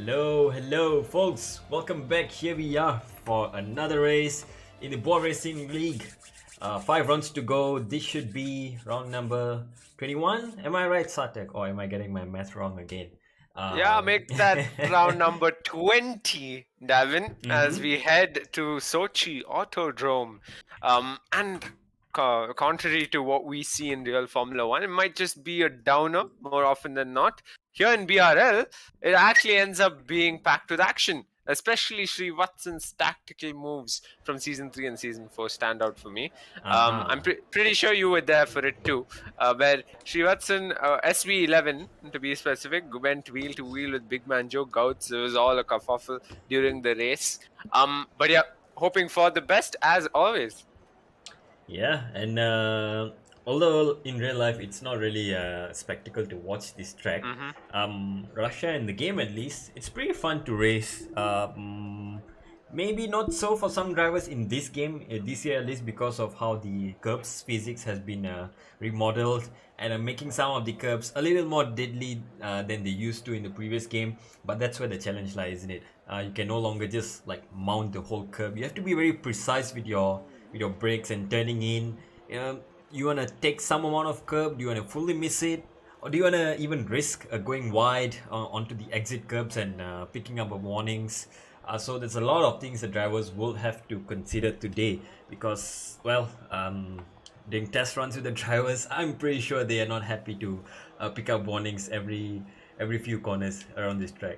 Hello, folks. Welcome back. Here we are for another race in the Bwoah Racing League. 5 rounds to go. This should be round number 21. Am I right, Satek? Or am I getting my math wrong again? Yeah, make that round number 20, Davin, as we head to Sochi Autodrome. And contrary to what we see in real Formula One, it might just be a downer more often than not. Here in BRL, it actually ends up being packed with action. Especially Srivatsan's tactical moves from Season 3 and Season 4 stand out for me. I'm pretty sure you were there for it too, where Srivatsan, SB11 to be specific, went wheel to wheel with Big Man Joe Gouts. It was all a kerfuffle during the race. But yeah, hoping for the best as always. Yeah, and although in real life it's not really a spectacle to watch this track, Russia in the game at least, it's pretty fun to race. Maybe not so for some drivers in this game, this year at least, because of how the curbs physics has been remodeled and making some of the curbs a little more deadly than they used to in the previous game. But that's where the challenge lies, isn't it? You can no longer just like mount the whole curb. You have to be very precise with your brakes and turning in. You want to take some amount of curb, do you want to fully miss it, or do you want to even risk going wide onto the exit curbs and picking up warnings? So there's a lot of things the drivers will have to consider today because, well, doing test runs with the drivers, I'm pretty sure they are not happy to pick up warnings every few corners around this track.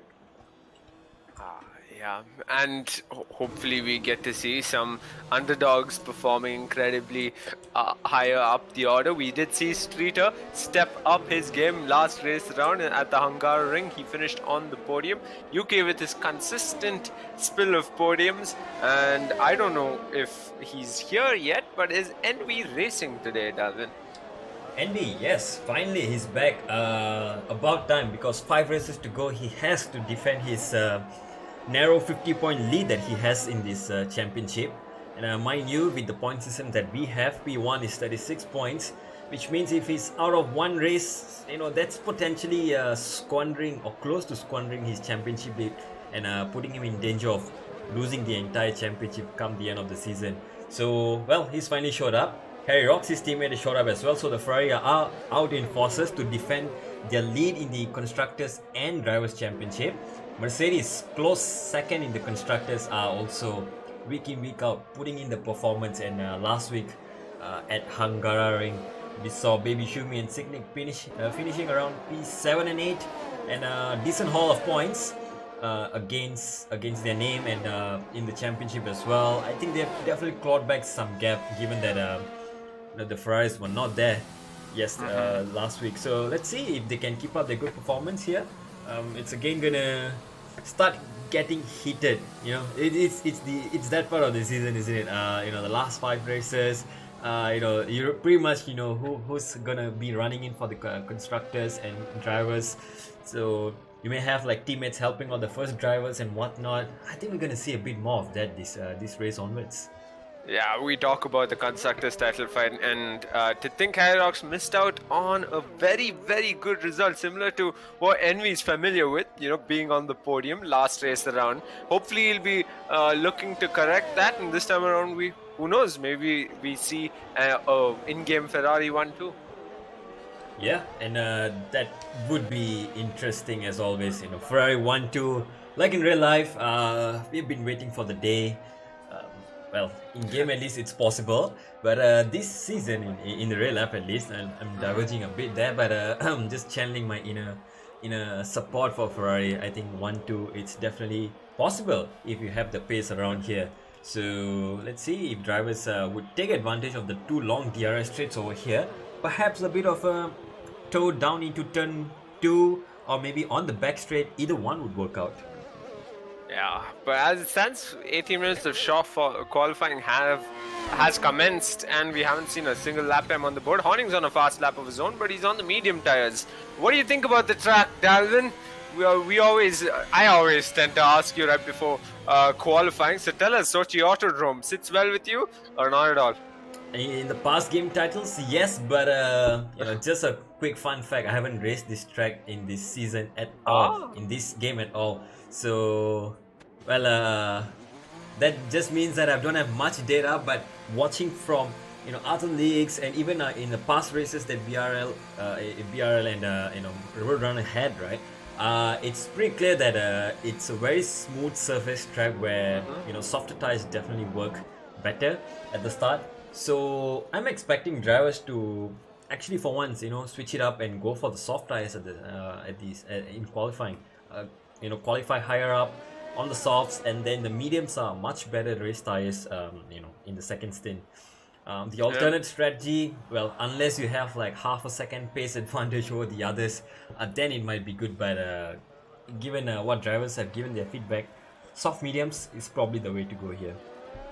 Yeah, and hopefully we get to see some underdogs performing incredibly higher up the order. We did see Streeter step up his game last race round at the Hungaroring. He finished on the podium. UK with his consistent spill of podiums, and I don't know if he's here yet, but is Envy racing today, Dalvin? Envy, yes, finally he's back. About time, because 5 races to go. He has to defend his narrow 50-point lead that he has in this championship. And mind you, with the point system that we have, P1 is 36 points, which means if he's out of one race, that's potentially squandering or close to squandering his championship lead and putting him in danger of losing the entire championship come the end of the season. So, well, he's finally showed up. Harry Rocks, his teammate, has showed up as well. So the Ferrari are out in forces to defend their lead in the Constructors and Drivers Championship. Mercedes, close second in the Constructors, are also week in, week out putting in the performance. And last week at Hungaroring, we saw Baby Shumi and Signic finishing around P7 and 8 and a decent haul of points against their name and in the championship as well. I think they've definitely clawed back some gap given that the Ferraris were not there last week. So let's see if they can keep up their good performance here. It's again gonna start getting heated. It's that part of the season, isn't it? The last 5 races. You're pretty much who's gonna be running in for the constructors and drivers. So you may have like teammates helping out the first drivers and whatnot. I think we're gonna see a bit more of that this race onwards. Yeah, we talk about the Constructors title fight, and to think Hyrox missed out on a very, very good result, similar to what Envy is familiar with, being on the podium last race around. Hopefully he'll be looking to correct that, and this time around, who knows, maybe we see in-game Ferrari 1-2. Yeah, and that would be interesting as always. Ferrari 1-2, like in real life, we've been waiting for the day. Well, in game at least it's possible, but this season in the real life at least, I'm diverging a bit there, but I'm just channeling my inner support for Ferrari. I think 1-2 it's definitely possible if you have the pace around here. So let's see if drivers would take advantage of the 2 long DRS straights over here. Perhaps a bit of a toe down into turn 2, or maybe on the back straight. Either one would work out. Yeah, but as it stands, 18 minutes of short qualifying has commenced, and we haven't seen a single lap time on the board. Horning's on a fast lap of his own, but he's on the medium tires. What do you think about the track, Dalvin? I always tend to ask you right before qualifying. So tell us, Sochi Autodrome sits well with you or not at all? In the past game titles, yes, but just a quick fun fact: I haven't raced this track in this season at all, Ah. in this game at all. So, well, that just means that I don't have much data. But watching from other leagues and even in the past races that BRL and Roadrunner had, right? It's pretty clear that it's a very smooth surface track where softer tires definitely work better at the start. So I'm expecting drivers to actually, for once, switch it up and go for the soft tires in qualifying. Qualify higher up on the softs, and then the mediums are much better race tires. In the second stint. The alternate strategy, well, unless you have like half a second pace advantage over the others, then it might be good. But given what drivers have given their feedback, soft mediums is probably the way to go here.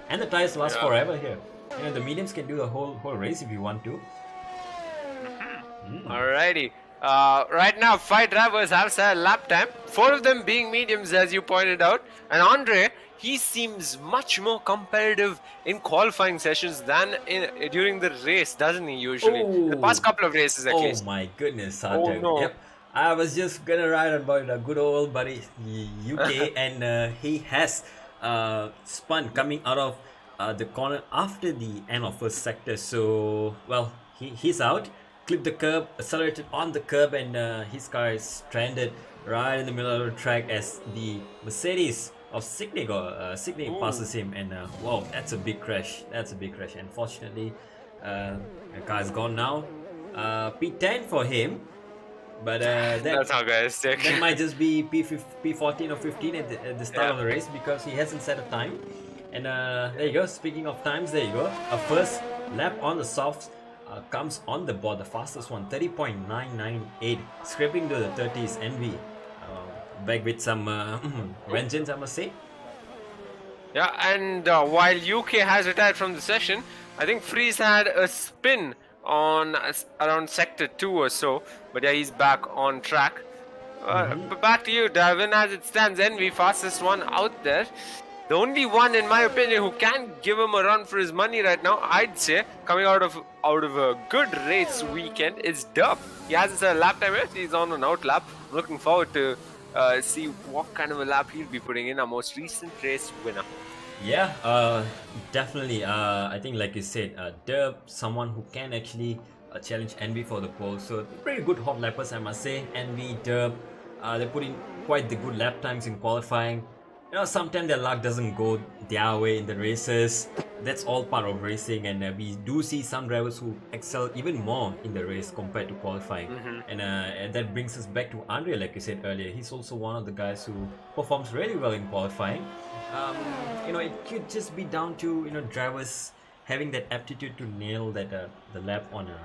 And the tires last forever here. The mediums can do the whole race if you want to. Alrighty. Right now, 5 drivers have set a lap time, 4 of them being mediums, as you pointed out. And Andre, he seems much more competitive in qualifying sessions than during the race, doesn't he, usually? The past couple of races, at least. Oh my goodness, Oh Sartre. no. Yep. I was just gonna write about a good old buddy, UK, and he has spun coming out of the corner after the end of first sector. So, well, he's out. Clipped the curb, accelerated on the curb, and his car is stranded right in the middle of the track as the Mercedes of Signy passes him, and wow, that's a big crash. Unfortunately, the car is gone now. P10 for him, but That's how guys take. that might just be P14 or 15 at the start of the race because he hasn't set a time. And there you go. Speaking of times, there you go. A first lap on the softs. Comes on the board, the fastest one, 30.998, scraping to the 30s. Envy back with some vengeance, I must say. Yeah, and while UK has retired from the session, I think Freeze had a spin on around sector 2 or so, but yeah, he's back on track. But back to you, Darwin. As it stands, Envy, fastest one out there. The only one, in my opinion, who can give him a run for his money right now, I'd say, coming out of a good race weekend, is Dub. He hasn't set a lap time yet. He's on an out lap. I'm looking forward to see what kind of a lap he'll be putting in, our most recent race winner. Yeah, definitely. I think, like you said, Dub, someone who can actually challenge Envy for the pole. So pretty good hot lappers, I must say. Envy, Dub, they put in quite the good lap times in qualifying. Sometimes their luck doesn't go their way in the races. That's all part of racing, and we do see some drivers who excel even more in the race compared to qualifying. And that brings us back to Andre, like you said earlier. He's also one of the guys who performs really well in qualifying. It could just be down to drivers having that aptitude to nail that the lap on a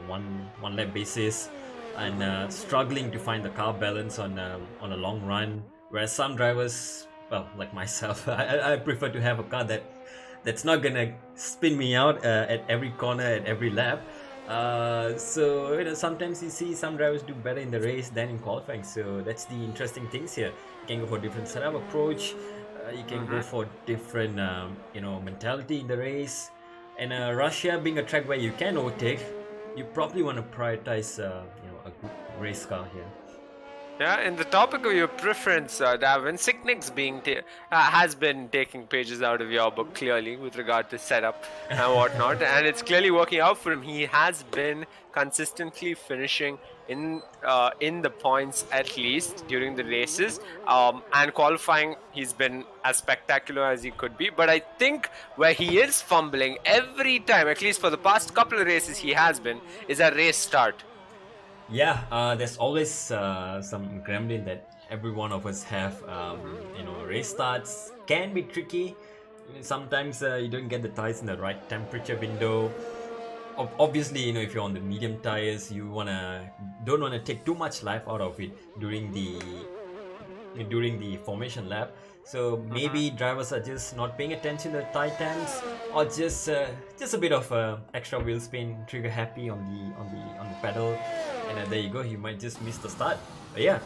one lap basis, and struggling to find the car balance on a long run. Whereas some drivers, well, like myself, I prefer to have a car that's not gonna spin me out at every corner, at every lap. So sometimes you see some drivers do better in the race than in qualifying. So that's the interesting things here. You can go for different setup approach. You can go for different mentality in the race. And Russia being a track where you can overtake, you probably want to prioritize a good race car here. Yeah, in the topic of your preference, Darwin, Sicknick's has been taking pages out of your book clearly with regard to setup and whatnot, and it's clearly working out for him. He has been consistently finishing in the points at least during the races, and qualifying he's been as spectacular as he could be. But I think where he is fumbling every time, at least for the past couple of races he has been, is at race start. Yeah, there's always some gremlin that every one of us have. Race starts can be tricky. Sometimes you don't get the tires in the right temperature window. Obviously, if you're on the medium tires, you don't wanna take too much life out of it during the formation lap. So maybe drivers are just not paying attention to tire temps, or just a bit of extra wheel spin, trigger happy on the pedal, and there you go. You might just miss the start. But yeah,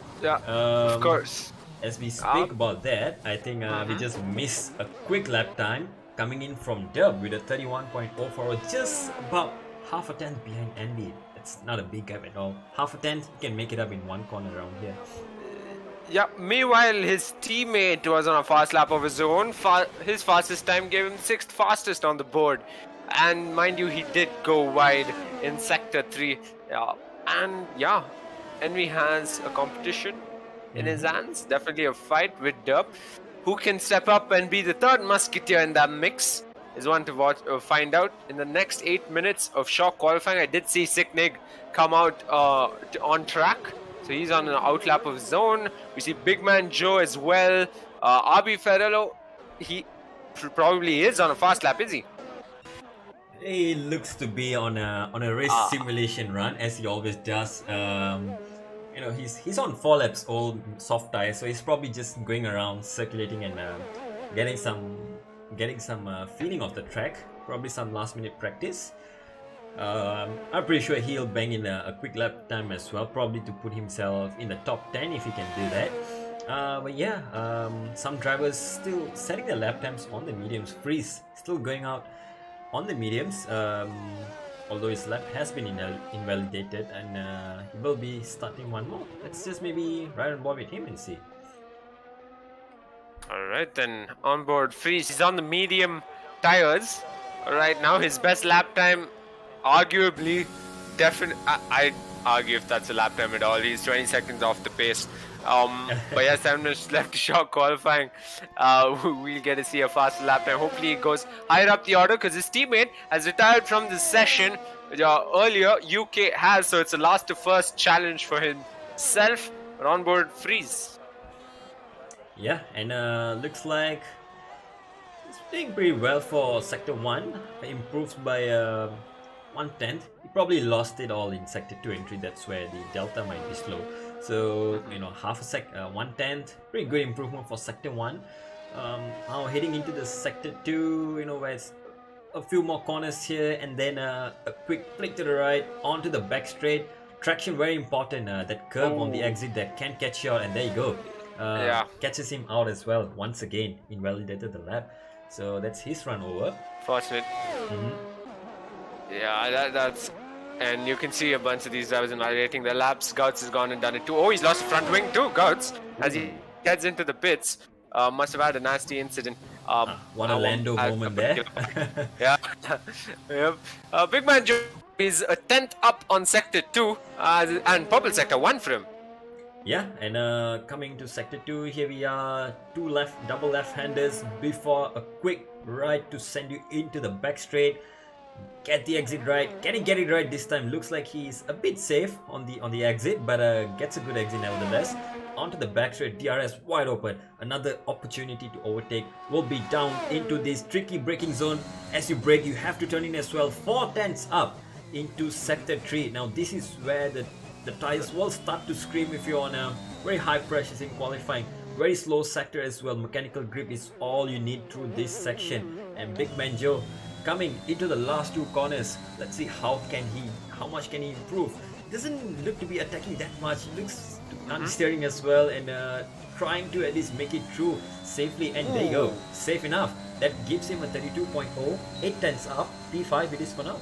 of course. As we speak about that, I think we just missed a quick lap time coming in from Dub with a 31.04, just about half a tenth behind Andy. It's not a big gap at all. Half a tenth, he can make it up in one corner around here. Yeah, meanwhile, his teammate was on a fast lap of his own. His fastest time gave him 6th fastest on the board. And mind you, he did go wide in Sector 3. And yeah, Envy has a competition in his hands. Definitely a fight with Dub. Who can step up and be the third musketeer in that mix is one to watch, find out in the next 8 minutes of shock qualifying. I did see Sicknig come out on track. So he's on an outlap of his own. We see Big Man Joe as well. RB Ferrello, he probably is on a fast lap, is he? He looks to be on a race simulation run, as he always does. You know, he's on 4 laps old soft tires, so he's probably just going around circulating and getting some feeling of the track. Probably some last minute practice. I'm pretty sure he'll bang in a quick lap time as well, probably to put himself in the top 10 if he can do that. But yeah, some drivers still setting their lap times on the mediums. Freeze still going out on the mediums, although his lap has been invalidated, and he will be starting one more. Let's just maybe ride on board with him and see. Alright, then on board Freeze. He's on the medium tires right now. His best lap time, arguably, I'd argue if that's a lap time at all. He's 20 seconds off the pace. But yeah, 7 minutes left to shock qualifying. We'll get to see a faster lap time. Hopefully he goes higher up the order, because his teammate has retired from the session earlier. UK has, so it's a last to first challenge for himself. But on board Freeze. Yeah, and looks like he's doing pretty well for Sector 1. Improves by 1/10. He probably lost it all in Sector 2 entry. That's where the delta might be slow. So, you know, 1/10. Pretty good improvement for Sector 1. Now heading into the Sector 2, you know, where it's a few more corners here, and then a quick flick to the right onto the back straight. Traction very important. That curve on the exit that can catch you out, and there you go. Catches him out as well. Once again, invalidated the lap. So that's his run over. Fortunate. Yeah, that's... And you can see a bunch of these drivers invalidating their laps. Gouts has gone and done it too. Oh, he's lost the front wing too, Gouts, as he heads into the pits. Must have had a nasty incident. What a Lando moment there. Yeah. Yep. Big Man Joe is a 10th up on Sector 2 and Purple Sector 1 for him. Yeah, and coming to Sector 2, here we are, double left-handers before a quick right to send you into the back straight. Get the exit right. Can he get it right this time? Looks like he's a bit safe on the exit, but gets a good exit nevertheless. Onto the back straight, DRS wide open. Another opportunity to overtake. Will be down into this tricky braking zone. As you brake, you have to turn in as well. 4/10 up into Sector 3. Now this is where the tires will start to scream if you're on a very high pressures in qualifying. Very slow sector as well. Mechanical grip is all you need through this section. And Big Man Joe coming into the last 2 corners. Let's see how much can he improve. Doesn't look to be attacking that much. He looks to steering as well, and trying to at least make it through safely. And there you go, safe enough. That gives him a 32.0, 8/10 up. P5 it is for now.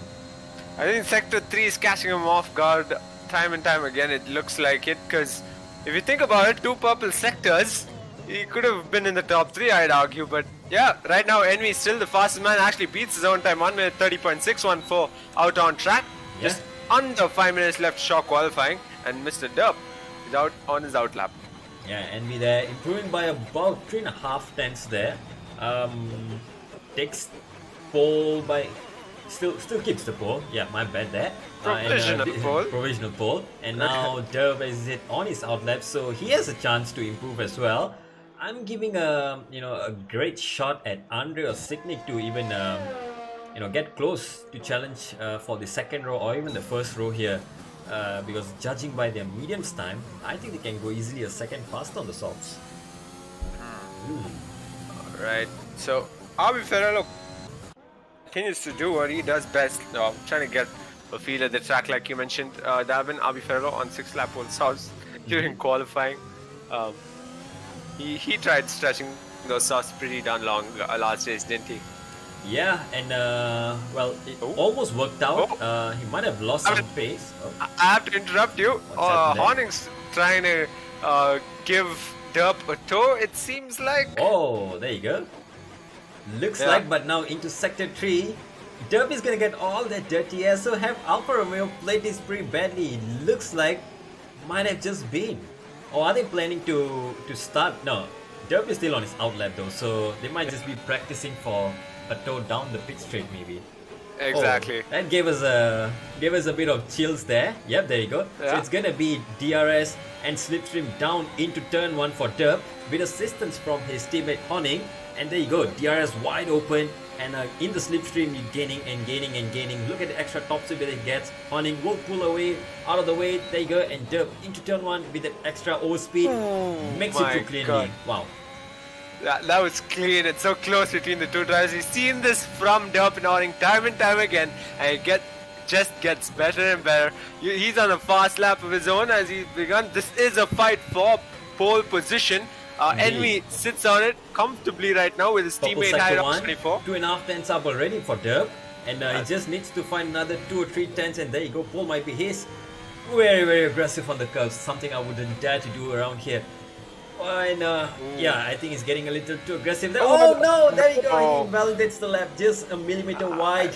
I think Sector 3 is catching him off guard time and time again. It looks like it, because if you think about it, 2 purple sectors, he could have been in the top 3, I'd argue. But yeah, right now Envy is still the fastest man. Actually beats his own time, 1 minute 30.614 out on track. Yeah. Just under 5 minutes left shock qualifying, and Mr. Dub is out on his outlap. Yeah, Envy there improving by about 3.5 tenths there. Takes pole by still keeps the pole. Yeah, my bad there. Provisional pole. And now Dub is it on his outlap, so he has a chance to improve as well. I'm giving a great shot at Andre or Signic to even get close to challenge for the second row or even the first row here, because judging by their mediums time, I think they can go easily a second faster on the softs. Alright, so RB Ferrello continues to do what he does best, trying to get a feel at the track, like you mentioned, Davin. RB Ferrello on 6 lap old softs during qualifying. He tried stretching those softs pretty darn long last race, didn't he? Yeah, and well, it Oh. almost worked out. Oh. He might have lost I some mean, pace. Oh, I have to interrupt you. what's happened there? Horning's trying to give Derp a tow, it seems like. Oh, there you go. Looks Yeah. like, but now into Sector 3. Derp is gonna get all that dirty air, so have Alfa Romeo played this pretty badly. Looks like might have just been. Or are they planning to start? No, Derp is still on his outlap though, so they might just be practicing for a tow down the pit straight maybe. Exactly. Oh, that gave us a bit of chills there. Yep, there you go. So Yeah. it's gonna be DRS and slipstream down into turn 1 for Derp with assistance from his teammate Honing. And there you go, DRS wide open, and in the slipstream you're gaining and gaining and gaining. Look at the extra top speed that it gets. Honing will pull away out of the way. There you go, and Derp into turn 1 with that extra overspeed. Makes it my through cleanly. God. Wow. That was clean. It's so close between the two drivers. We've seen this from Derp and Horning time and time again, and it just gets better and better. He's on a fast lap of his own as he's begun. This is a fight for pole position. Envy sits on it comfortably right now with his Purple teammate sector Hyrox 1, 24. 2.5 tenths up already for Derp, and he just needs to find another 2 or 3 tenths, and there you go, pole might be his. Very, very aggressive on the curves, something I wouldn't dare to do around here. And yeah, I think he's getting a little too aggressive there. Oh no, there you go, he validates the lap just a millimeter wide,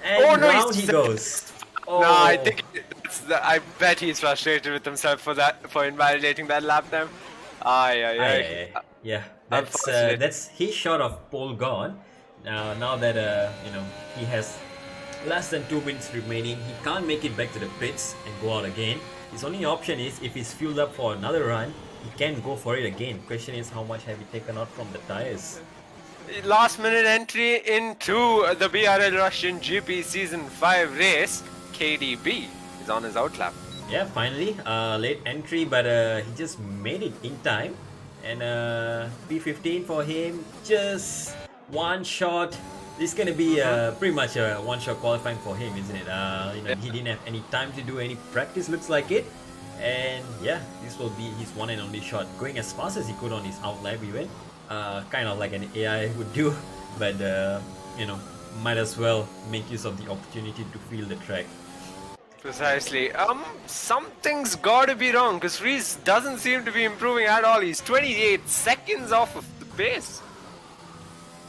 and Oh, no, round he's- he goes. Oh. No, I think I bet he's frustrated with himself for invalidating that lap time. Yeah, Unfortunate. that's his shot of pole gone. Now that he has less than 2 minutes remaining, he can't make it back to the pits and go out again. His only option is if he's fueled up for another run, he can go for it again. Question is how much have he taken out from the tires? Last minute entry into the BRL Russian GP Season 5 race. KDB is on his outlap. Yeah, finally, late entry, but he just made it in time. And P15 for him, just one shot. This is gonna be pretty much a one-shot qualifying for him, isn't it? He didn't have any time to do any practice, looks like it. And yeah, this will be his one and only shot, going as fast as he could on his outlap even. Kind of like an AI would do, but might as well make use of the opportunity to feel the track. Precisely. Something's gotta be wrong because Reese doesn't seem to be improving at all. He's 28 seconds off of the pace.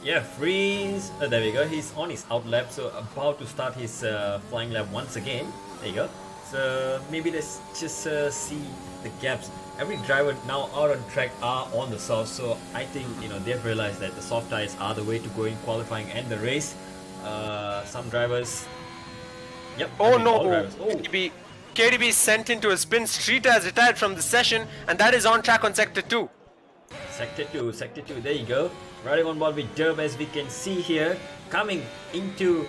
Yeah, Freeze. There we go. He's on his outlap, so about to start his flying lap once again. There you go. So maybe let's just see the gaps. Every driver now out on track are on the soft, so I think they've realized that the soft tires are the way to go in qualifying and the race. Some drivers. Yep. Oh no! all drivers. Oh. KDB sent into a spin. Street has retired from the session, and that is on track on sector 2. Sector 2, there you go. Riding on board with Derb as we can see here. Coming into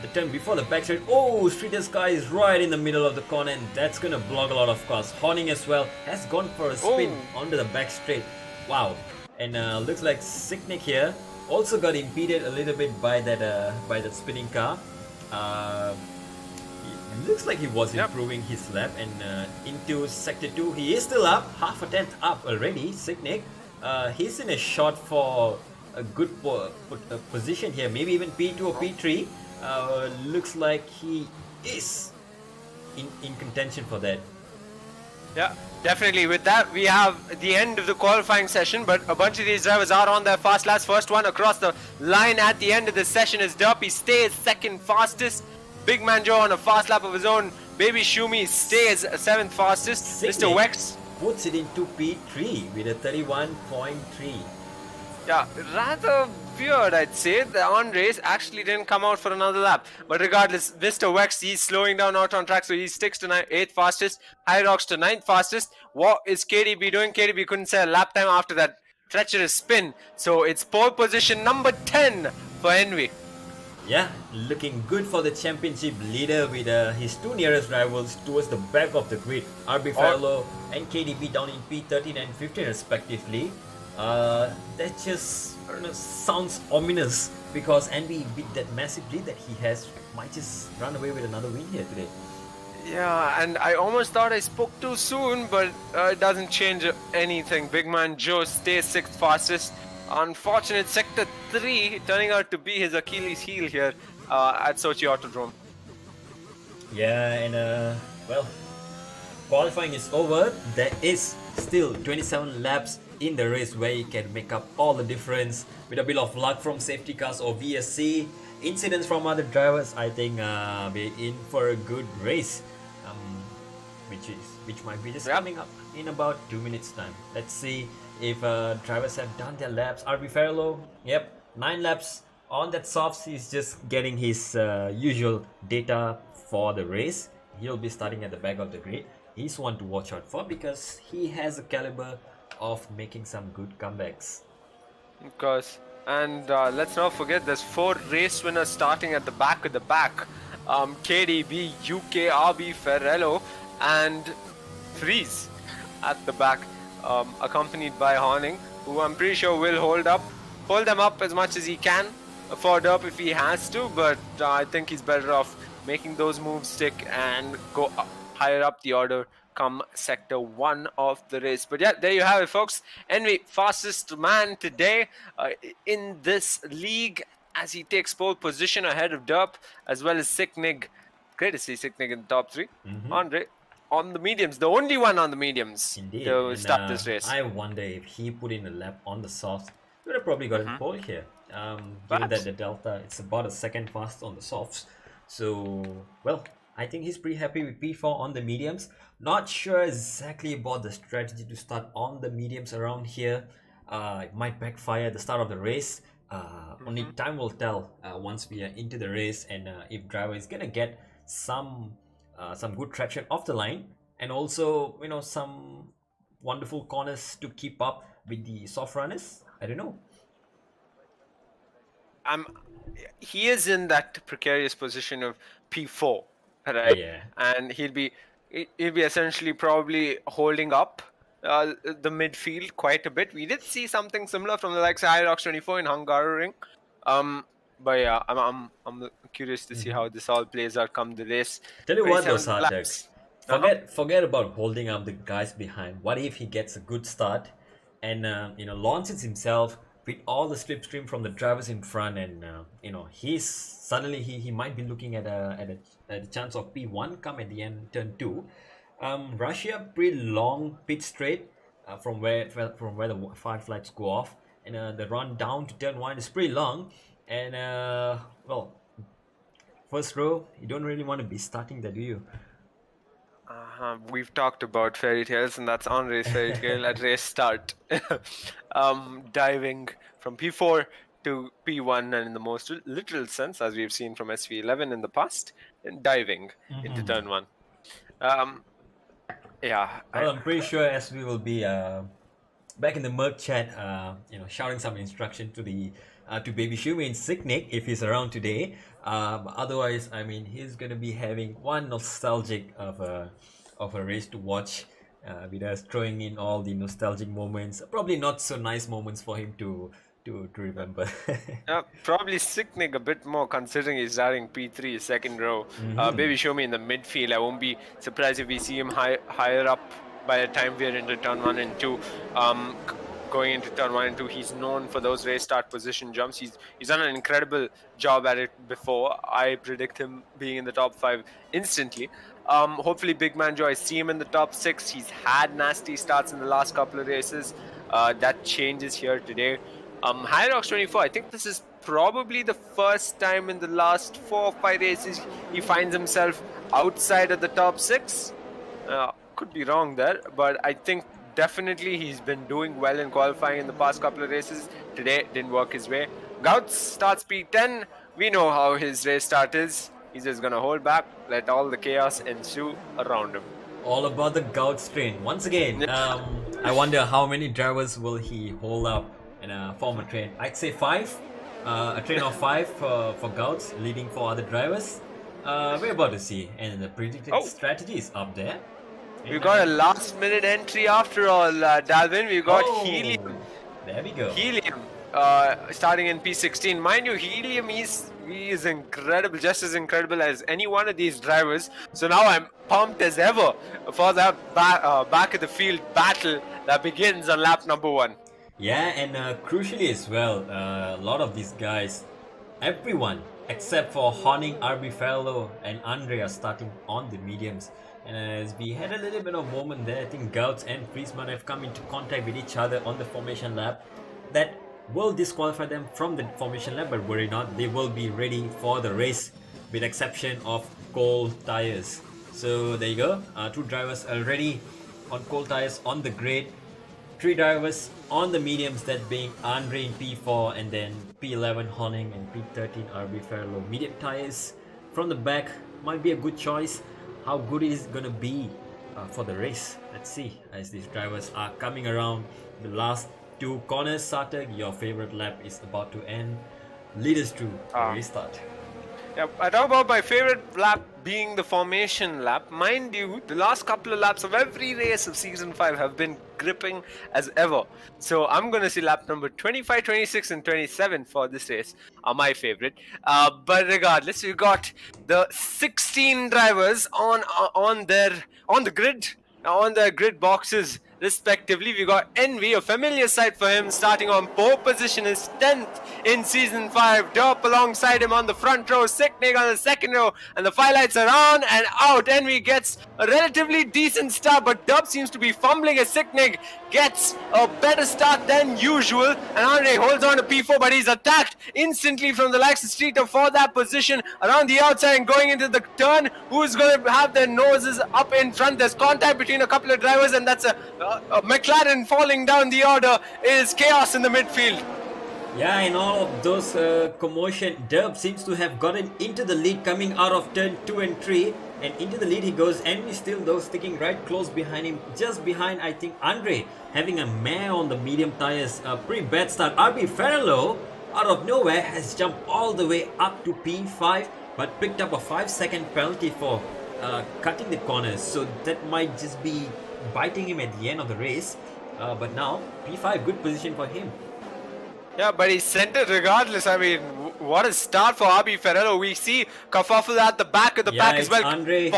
the turn before the back straight. Oh, Streeter's car is right in the middle of the corner, and that's gonna block a lot of cars. Horning as well has gone for a spin onto the back straight. Wow. And looks like Sicknick here also got impeded a little bit by that spinning car. It looks like he was improving his lap, and into sector 2 he is still up, half a tenth up already. Sicknick, he's in a shot for a good position here, maybe even P2 or P3. Looks like he is in contention for that. Yeah, definitely. With that, we have the end of the qualifying session, but a bunch of these drivers are on their fast laps. First one across the line at the end of the session is Derp. He stays second fastest. Big Man Joe on a fast lap of his own. Baby Shumi stays 7th fastest. Mr. Sicknick Wex puts it into P3 with a 31.3. Yeah, rather weird, I'd say. The on race actually didn't come out for another lap. But regardless, Mr. Wex, he's slowing down out on track, so he sticks to 8th fastest. Hyrox to 9th fastest. What is KDB doing? KDB couldn't say a lap time after that treacherous spin. So it's pole position number 10 for Envy. Yeah, looking good for the championship leader with his two nearest rivals towards the back of the grid. RB Farlow and KDB down in P13 and 15 respectively. That just sounds ominous because Envy, with that massive lead that he has, might just run away with another win here today. Yeah, and I almost thought I spoke too soon, but it doesn't change anything. Big Man Joe stays 6th fastest. Unfortunate sector 3 turning out to be his Achilles heel here at Sochi Autodrome. Yeah, and well, qualifying is over. There is still 27 laps in the race where you can make up all the difference with a bit of luck from safety cars or VSC, incidents from other drivers. I think we're in for a good race, which might be just coming up in about 2 minutes time. Let's see if drivers have done their laps. RB Farrello, yep, 9 laps on that softs. He's just getting his usual data for the race. He'll be starting at the back of the grid. He's one to watch out for because he has a caliber of making some good comebacks. Of course. And let's not forget there's 4 race winners starting at the back of the pack. KDB, UK, RB Farrello and Freeze at the back, accompanied by Horning, who I'm pretty sure will hold them up as much as he can, afford up if he has to, but I think he's better off making those moves stick and go higher up the order come sector 1 of the race. But yeah, there you have it, folks. Envy, fastest man today in this league as he takes pole position ahead of Derp as well as Sicknig. Great to see Sicknig in the top 3. Andre on the mediums, the only one on the mediums. Indeed. To start this race. I wonder if he put in a lap on the softs, he would have probably got a pole here. Given that the Delta, it's about a second fast on the softs. So, well, I think he's pretty happy with P4 on the mediums. Not sure exactly about the strategy to start on the mediums around here. It might backfire at the start of the race. Only time will tell once we are into the race, and if driver is gonna get some good traction off the line, and also some wonderful corners to keep up with the soft runners. I don't know. He is in that precarious position of P4, right? Yeah. And he'll be essentially probably holding up the midfield quite a bit. We did see something similar from the likes of Hyrox24 in Hungaroring. But yeah, I'm curious to see how this all plays out come the race. Tell you what, those 27 hard laps. decks. Forget about holding up the guys behind. What if he gets a good start and launches himself with all the slipstream from the drivers in front, and he's suddenly he might be looking at a chance of P1 come at the end turn 2. Russia pretty long pit straight from where the 5 flags go off, and the run down to turn 1 is pretty long, and well, first row you don't really want to be starting there, do you? We've talked about fairy tales, and that's Andre's fairy tale at race start. Diving from P4 to P1, and in the most literal sense, as we've seen from SV11 in the past, and diving into turn 1. Yeah. Well, I'm pretty sure SV will be back in the Merc chat, shouting some instruction to Baby Shumi and Sicknick if he's around today. Otherwise, I mean, he's gonna be having one nostalgic of a race to watch, with us throwing in all the nostalgic moments. Probably not so nice moments for him to remember. Probably Sicknick a bit more, considering he's starting P3 second row. Baby Shumi in the midfield. I won't be surprised if we see him higher up by the time we're into turn 1 and 2. Going into turn 1 and 2, he's known for those race start position jumps. He's done an incredible job at it before. I predict him being in the top 5 instantly. Hopefully Big Man Joy see him in the top 6. He's had nasty starts in the last couple of races. That changes here today. Hyrox24, I think this is probably the first time in the last 4 or 5 races he finds himself outside of the top 6. Could be wrong there, but I think definitely he's been doing well in qualifying in the past couple of races. Today didn't work his way. Gouts starts P10. We know how his race start is. He's just gonna hold back, let all the chaos ensue around him. All about the Gouts train. Once again, I wonder how many drivers will he hold up and form a train. I'd say 5. A train of 5 for Gouts, leading 4 other drivers. We're about to see, and the predicted strategy is up there. We got a last minute entry after all, Dalvin. We got Helium. There we go. Helium starting in P16. Mind you, Helium he is incredible, just as incredible as any one of these drivers. So now I'm pumped as ever for that back of the field battle that begins on lap number 1. Yeah, and crucially as well, a lot of these guys, everyone except for Horning, RB Farlow, and Andre are starting on the mediums. And as we had a little bit of moment there, I think Gouts and Friesman have come into contact with each other on the formation lap. That will disqualify them from the formation lap, but worry not, they will be ready for the race with exception of cold tires. So there you go, two drivers already on cold tires on the grid. Three drivers on the mediums, that being Andre in P4 and then P11 Horning and P13 RB Farlow. Medium tires from the back might be a good choice. How good is it gonna be for the race? Let's see as these drivers are coming around the last two corners. Sartak, your favorite lap is about to end. Lead us through the restart. Yeah, I talk about my favorite lap being the formation lap. Mind you, the last couple of laps of every race of Season 5 have been gripping as ever. So I'm going to see lap number 25, 26 and 27 for this race are my favorite. But regardless, we've got the 16 drivers on the grid boxes respectively. We got Envy, a familiar sight for him, starting on pole position, his 10th in Season 5. Derp alongside him on the front row, Sicknig on the second row, and the 5 lights are on and out. Envy gets a relatively decent start, but Derp seems to be fumbling as Sicknig gets a better start than usual. And Andre holds on to P4, but he's attacked instantly from the likes of Streeter for that position around the outside and going into the turn. Who's going to have their noses up in front? There's contact between a couple of drivers, and that's a McLaren falling down the order. Is chaos in the midfield. Yeah, in all of those commotion, Derp seems to have gotten into the lead coming out of turn 2 and 3. And into the lead he goes, and we still though sticking right close behind him. Just behind, I think, Andre having a mare on the medium tires. A pretty bad start. RB Farlow, out of nowhere, has jumped all the way up to P5, but picked up a 5-second penalty for cutting the corners. So that might just be biting him at the end of the race. But now, P5, good position for him. Yeah, but he's centered regardless. I mean, what a start for RB Farlow. We see Kerfuffle at the back of the pack as well. Andre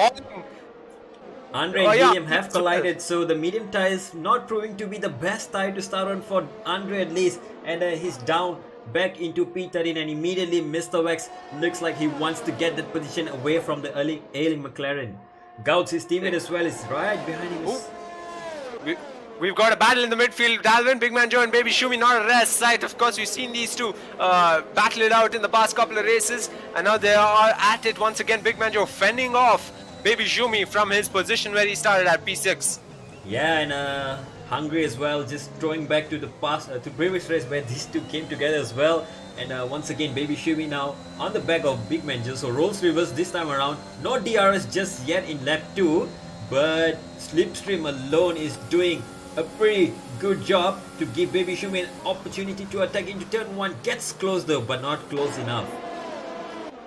and medium have collided, so the medium tires not proving to be the best tire to start on for Andre at least. And he's down back into P13 and immediately Mr. Wax looks like he wants to get that position away from the ailing McLaren. Gouts, his teammate as well, is right behind him. We've got a battle in the midfield. Dalvin, Big Man Joe and Baby Shumi, not a rare sight. Of course, we've seen these two battle it out in the past couple of races. And now they are at it once again. Big Man Joe fending off Baby Shumi from his position where he started at P6. Yeah, and Hungry as well, just throwing back to the past, to previous race where these two came together as well. And once again, Baby Shumi now on the back of Big Man Joe. So rolls reverse this time around. No DRS just yet in lap 2. But Slipstream alone is doing a pretty good job to give Baby Shumi an opportunity to attack into turn 1. Gets close though, but not close enough.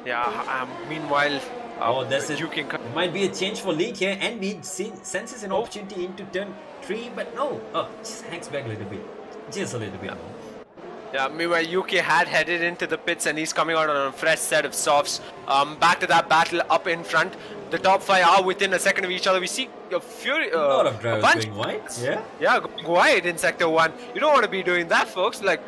Yeah, meanwhile, there might be a change for lead here, and we senses an opportunity into turn 3, but no. Just hangs back a little bit. Just a little bit more. Yeah, meanwhile, UK had headed into the pits and he's coming out on a fresh set of softs. Back to that battle up in front. The top 5 are within a second of each other. We see a lot of drivers going wide. Yeah, going wide in Sector 1. You don't want to be doing that, folks. Like,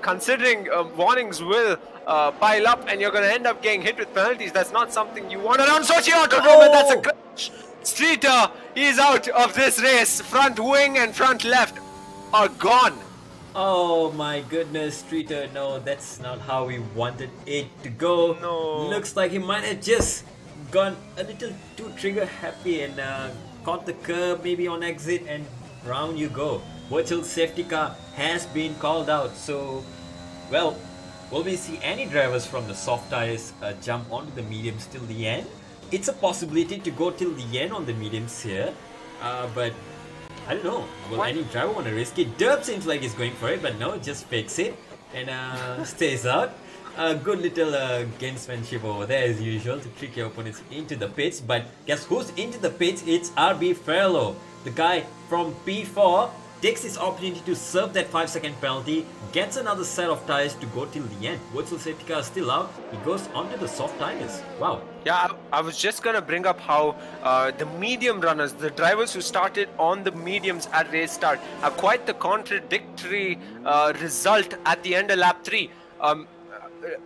considering warnings will pile up and you're going to end up getting hit with penalties. That's not something you want around Sochi Autodrome, and that's a crash. Streeter, he's out of this race. Front wing and front left are gone. Oh my goodness, Streeter, no, that's not how we wanted it to go. No. Looks like he might have just gone a little too trigger happy and caught the curb maybe on exit, and round you go. Virtual safety car has been called out. So, well, will we see any drivers from the soft tires jump onto the mediums till the end? It's a possibility to go till the end on the mediums here, but I don't know. Will any driver want to risk it? Derp seems like he's going for it, but no, just fakes it and stays out. Good little gamesmanship over there as usual to trick your opponents into the pits. But guess who's into the pits? It's RB Farlow, the guy from P4 takes his opportunity to serve that 5-second penalty, gets another set of tires to go till the end. Virtual safety car is still out. He goes onto the soft tires. Wow. Yeah, I was just gonna bring up how the medium runners, the drivers who started on the mediums at race start, have quite the contradictory result at the end of lap 3.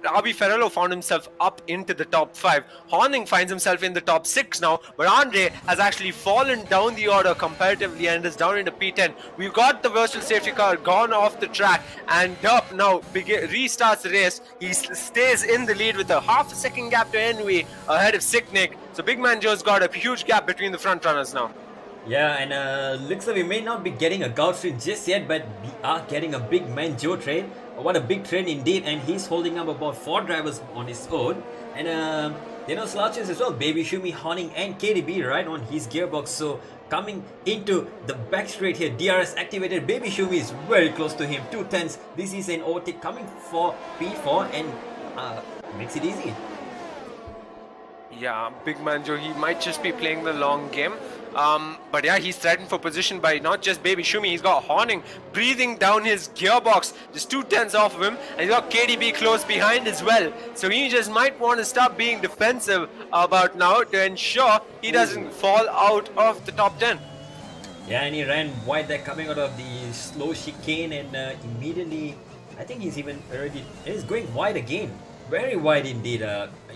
Abi Ferrello found himself up into the top 5. Horning finds himself in the top 6 now, but Andre has actually fallen down the order comparatively and is down into P10. We've got the virtual safety car gone off the track, and Dup now restarts the race. He stays in the lead with a half a second gap to Envy ahead of Sicknick. So Big Man Joe's got a huge gap between the front runners now. Yeah, and looks like we may not be getting a Gout train just yet, but we are getting a Big Man Joe train. What a big train indeed, and he's holding up about 4 drivers on his own. And slouches as well, Baby Shumi, Horning and KDB right on his gearbox. So coming into the back straight here, DRS activated. Baby Shumi is very close to him, 2/10. This is an overtake coming for P4 and makes it easy. Yeah, Big Man Joe, he might just be playing the long game. But yeah, he's threatened for position by not just Baby Shumi, he's got Horning breathing down his gearbox, just 2/10 off of him, and he's got KDB close behind as well. So he just might want to stop being defensive about now to ensure he doesn't fall out of the top 10. Yeah, and he ran wide there coming out of the slow chicane, and immediately, I think he's going wide again. Very wide indeed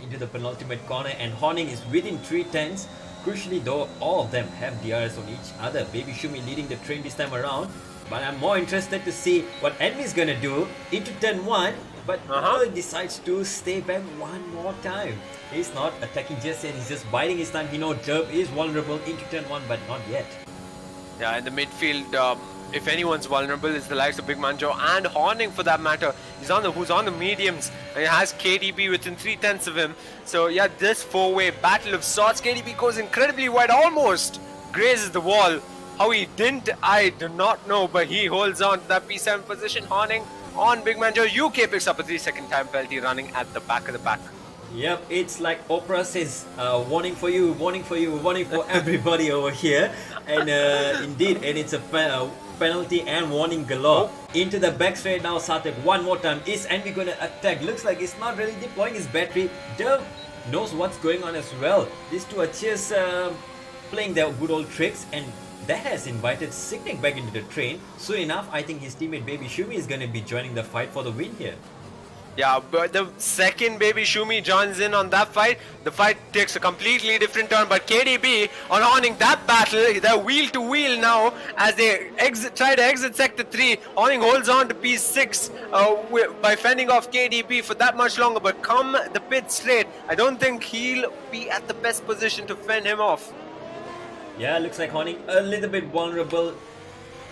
into the penultimate corner, and Horning is within 3/10. Crucially though, all of them have DRS on each other. Baby Shumi leading the train this time around, but I'm more interested to see what Envy's gonna do into turn 1, but he decides to stay back one more time. He's not attacking just yet, he's just biding his time. He knows Derb is vulnerable into turn 1, but not yet. Yeah, in the midfield, if anyone's vulnerable, it's the likes of Big Man Joe and Horning for that matter. Who's on the mediums, and he has KDB within 3/10 of him. So yeah, this 4-way battle of sorts. KDB goes incredibly wide, almost grazes the wall. How he didn't, I do not know, but he holds on to that P7 position. Horning on Big Man Joe. UK picks up a 3-second time penalty running at the back of the pack. Yep, it's like Oprah says, warning for you, warning for you, warning for everybody over here. And indeed, and it's a penalty and warning galore. Into the back straight now, Satek one more time. Is Envy going to attack? Looks like he's not really deploying his battery. Derv knows what's going on as well. These two are just playing their good old tricks, and that has invited Sicknick back into the train. Soon enough, I think his teammate Baby Shumi is going to be joining the fight for the win here. Yeah, but the second Baby Shumi joins in on that fight, the fight takes a completely different turn. But KDB on Horning, that battle, they're wheel to wheel now as they try to exit Sector 3. Horning holds on to P6 by fending off KDB for that much longer. But come the pit straight, I don't think he'll be at the best position to fend him off. Yeah, looks like Horning a little bit vulnerable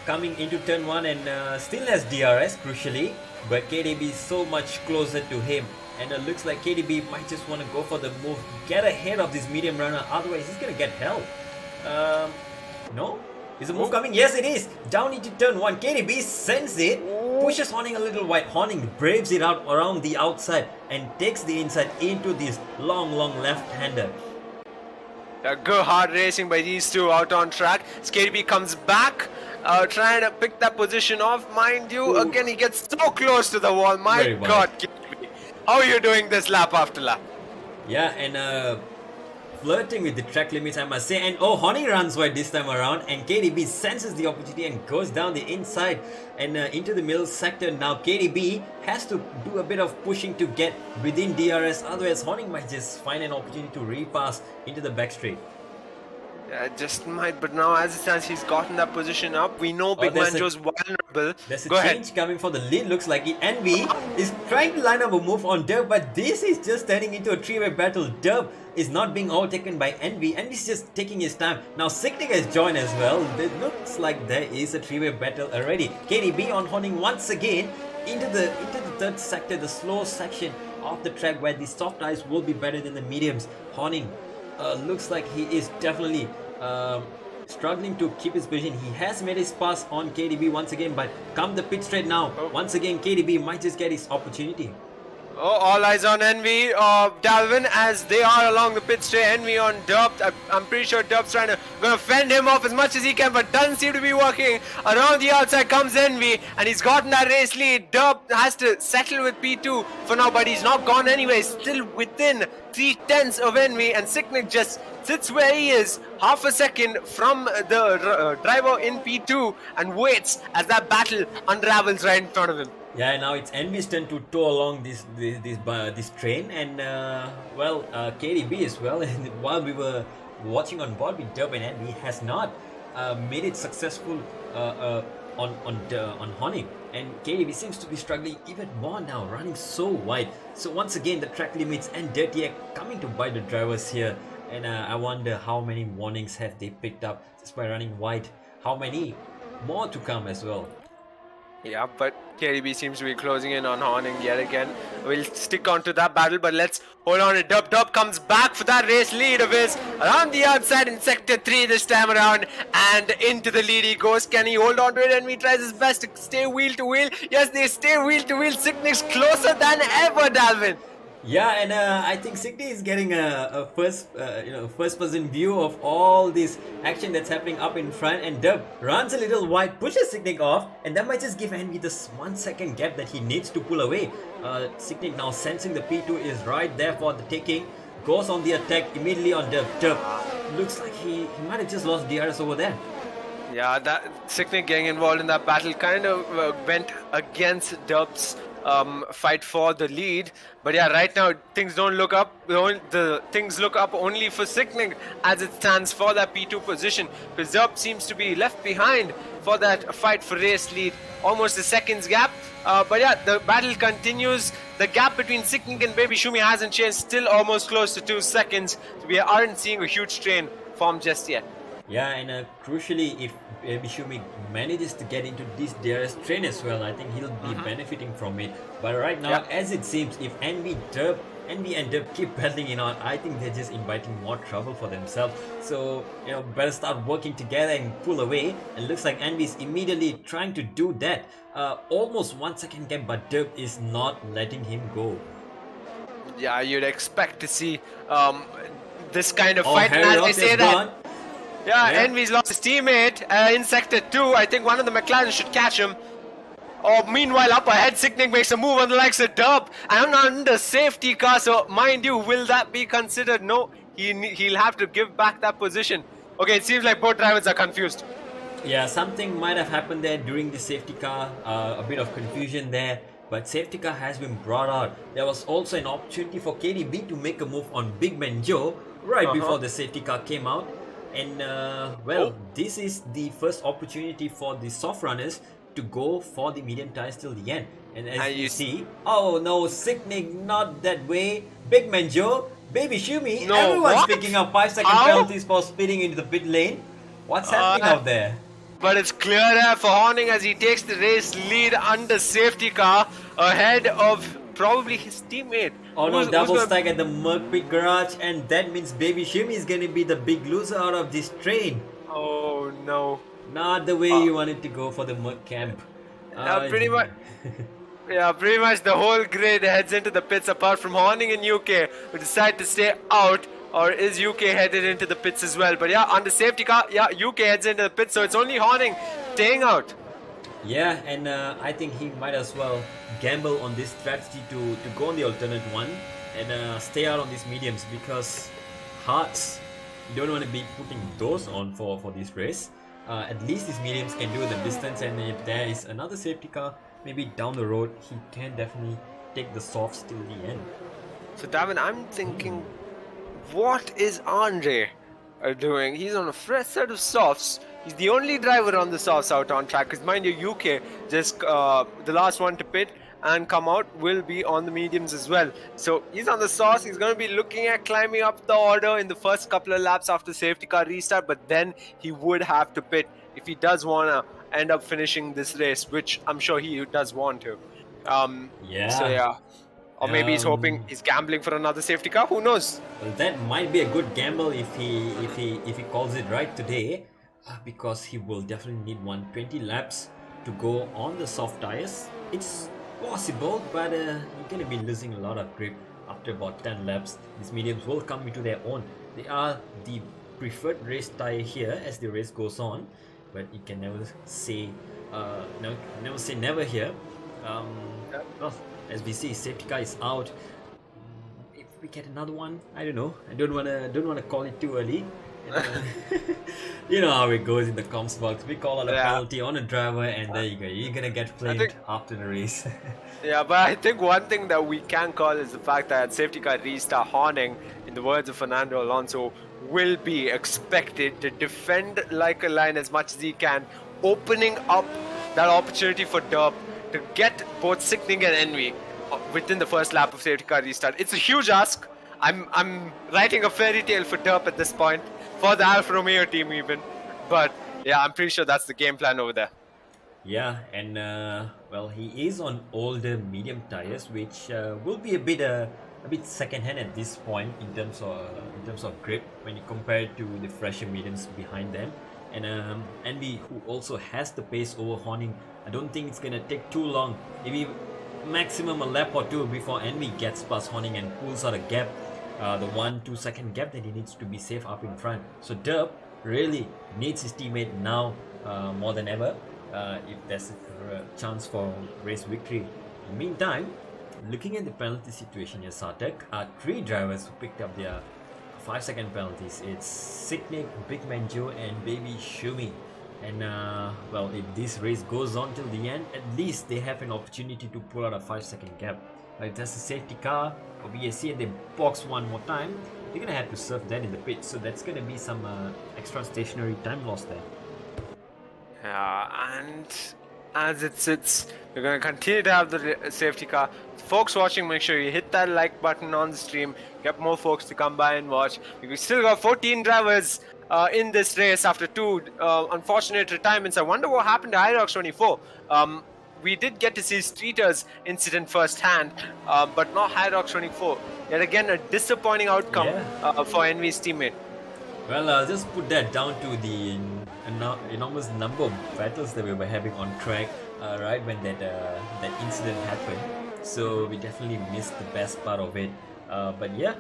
coming into turn 1, and still has DRS crucially. But KDB is so much closer to him, and it looks like KDB might just want to go for the move, get ahead of this medium runner, otherwise he's gonna get held. No? Is the move coming? Yes, it is! Down into turn 1, KDB sends it, pushes Horning a little wide. Horning braves it out around the outside and takes the inside into this long left-hander. Good hard racing by these two out on track. KDB comes back, trying to pick that position off. Mind you, again he gets so close to the wall. My God, KDB, how are you doing this lap after lap? Yeah, and flirting with the track limits, I must say. And Horning runs wide this time around, and KDB senses the opportunity and goes down the inside and into the middle sector. Now KDB has to do a bit of pushing to get within DRS, otherwise Horning might just find an opportunity to repass into the back straight. Just might, but now as it stands, he's gotten that position up. We know Big Man Joe's vulnerable. There's a Go change ahead. coming for the lead, looks like it. Envy is trying to line up a move on Derb, but this is just turning into a 3-way battle. Derb is not being overtaken by Envy. Envy's just taking his time. Now Sicknick has joined as well. It looks like there is a 3-way battle already. KDB on Horning once again into the third sector, the slow section of the track where the soft tires will be better than the mediums. Horning looks like he is definitely struggling to keep his position. He has made his pass on KDB once again, but come the pit straight now, once again KDB might just get his opportunity. Oh, all eyes on Envy, Dalvin, as they are along the pit straight. Envy on Dub. I'm pretty sure Dub's gonna fend him off as much as he can, but doesn't seem to be working. Around the outside comes Envy, and he's gotten that race lead. Dub has to settle with P2 for now, but he's not gone anyway. Still within 3/10 of Envy, and Sicknick just sits where he is, half a second from the driver in P2, and waits as that battle unravels right in front of him. Yeah, now it's Envy's turn to tow along this train, and KDB as well. And while we were watching on board with Dub and Envy, has not made it successful on Honing, and KDB seems to be struggling even more now, running so wide. So once again, the track limits and Dirty Egg coming to bite the drivers here, and I wonder how many warnings have they picked up just by running wide. How many more to come as well? Yeah, but KDB seems to be closing in on Horning yet again. We'll stick on to that battle, but let's hold on to Dub. Dub comes back for that race lead of his around the outside in Sector 3 this time around, and into the lead he goes. Can he hold on to it? And he tries his best to stay wheel to wheel. Yes, they stay wheel to wheel. Sicknick's closer than ever, Dalvin. Yeah, and I think Signy is getting a first person view of all this action that's happening up in front, and Dub runs a little wide, pushes Signy off, and that might just give Envy this 1 second gap that he needs to pull away. Signy now sensing the P2 is right there for the taking, goes on the attack immediately on Dub. Dub looks like he might have just lost DRS over there. Yeah, that Signy getting involved in that battle kind of went against Dub's fight for the lead, but yeah, right now things don't look up. The things look up only for Sicknick as it stands for that P2 position, because Dub seems to be left behind for that fight for race lead, almost a second's gap. But yeah, the battle continues. The gap between Sicknick and Baby Shumi hasn't changed, still almost close to 2 seconds. So we aren't seeing a huge strain form just yet. Yeah, and crucially, if Bishumi manages to get into this DRS train as well, I think he'll be benefiting from it. But right now, as it seems, if Envy and Dub keep battling it on, I think they're just inviting more trouble for themselves. So, better start working together and pull away. It looks like Envy's immediately trying to do that. Almost 1 second gap, but Dub is not letting him go. Yeah, you'd expect to see this kind of fight. And as I say that, yeah, Envy's lost his teammate in Sector 2. I think one of the McLaren should catch him. Meanwhile, up ahead, Sicknick makes a move on the likes of Dub. And I'm under safety car, so mind you, will that be considered? No, he'll have to give back that position. Okay, it seems like both drivers are confused. Yeah, something might have happened there during the safety car. A bit of confusion there. But safety car has been brought out. There was also an opportunity for KDB to make a move on Big Man Joe right before the safety car came out. And this is the first opportunity for the soft runners to go for the medium tires till the end. And as you see, oh no, Sicknick, not that way. Big Man Joe, Baby Shumi, everyone's picking up 5-second penalties for speeding into the pit lane. What's happening out there? But it's clear there for Horning as he takes the race lead under safety car ahead of probably his teammate. Oh no, double stack at the Merc Pit Garage, and that means Baby Shumi is going to be the big loser out of this train. Oh no. Not the way you wanted to go for the Merc camp. Pretty much. Yeah, pretty much the whole grid heads into the pits apart from Horning and UK, who decide to stay out. Or is UK headed into the pits as well? But yeah, on the safety car, yeah, UK heads into the pits, so it's only Horning staying out. Yeah, and I think he might as well gamble on this strategy to go on the alternate one and stay out on these mediums, because hards, you don't want to be putting those on for this race. At least these mediums can do the distance, and if there is another safety car maybe down the road, he can definitely take the softs till the end. So Davin, I'm thinking, what is Andre doing? He's on a fresh set of softs. He's the only driver on the softs out on track, because mind you, UK just the last one to pit and come out will be on the mediums as well. So he's on the softs. He's going to be looking at climbing up the order in the first couple of laps after safety car restart, but then he would have to pit if he does want to end up finishing this race, which I'm sure he does want to. So yeah. Or maybe he's hoping, he's gambling for another safety car. Who knows? Well, that might be a good gamble if he calls it right today, because he will definitely need 120 laps to go on the soft tires. It's possible, but you're going to be losing a lot of grip after about 10 laps. These mediums will come into their own. They are the preferred race tire here as the race goes on, but you can never say never say never here. Well, as we see, safety car is out. If we get another one, I don't know. I don't wanna call it too early. You know how it goes in the comms box. We call out a penalty on a driver, and there you go. You're gonna get blamed after the race. Yeah, but I think one thing that we can call is the fact that safety car restart horning, in the words of Fernando Alonso, will be expected to defend like a lion as much as he can, opening up that opportunity for Derp to get both Sickening and Envy within the first lap of safety car restart. It's a huge ask. I'm writing a fairy tale for Derp at this point, for the Alfa Romeo team even. But yeah, I'm pretty sure that's the game plan over there. Yeah, and well, he is on older medium tires, which will be a bit second-hand at this point in terms of grip when you compare it to the fresher mediums behind them. And Envy, who also has the pace over Horning, I don't think it's gonna take too long. Maybe maximum a lap or two before Envy gets past Horning and pulls out a gap, the 1-2 second gap that he needs to be safe up in front. So Derp really needs his teammate now more than ever. If there's a chance for race victory. In the meantime, looking at the penalty situation here, Sartek, 3 drivers who picked up their 5-second penalties. It's Sickening, Big Man Joe, and Baby Shumi. And well, if this race goes on till the end, at least they have an opportunity to pull out a 5-second gap. If there's a safety car or BSC and they box one more time, they're gonna have to serve that in the pit. So that's gonna be some extra stationary time lost there. Yeah, and as it sits, we're going to continue to have the safety car. Folks watching, make sure you hit that like button on the stream. Get more folks to come by and watch. We still got 14 drivers in this race after 2 unfortunate retirements. I wonder what happened to Hyrox 24. We did get to see Streeter's incident firsthand, but not Hyrox 24. Yet again, a disappointing outcome for Envy's teammate. Well, I'll just put that down to the enormous number of battles that we were having on track right when that incident happened. So we definitely missed the best part of it. But yeah,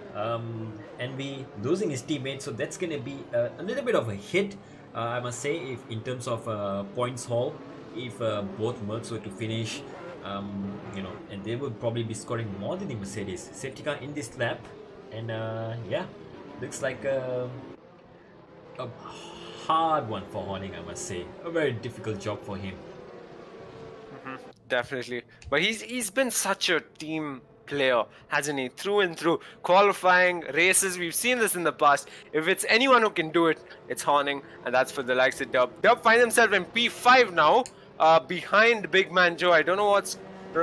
Envy losing his teammate, so that's gonna be a little bit of a hit, I must say, if in terms of points haul. If both Mercs were to finish, you know, and they would probably be scoring more than the Mercedes. Safety car in this lap, and yeah, looks like a hard one for Horning, I must say. A very difficult job for him. Definitely, but he's been such a team player, hasn't he? Through and through. Qualifying, races, we've seen this in the past. If it's anyone who can do it, it's Horning, and that's for the likes of Derp. Derp finds himself in P5 now, behind Big Man Joe. I don't know what's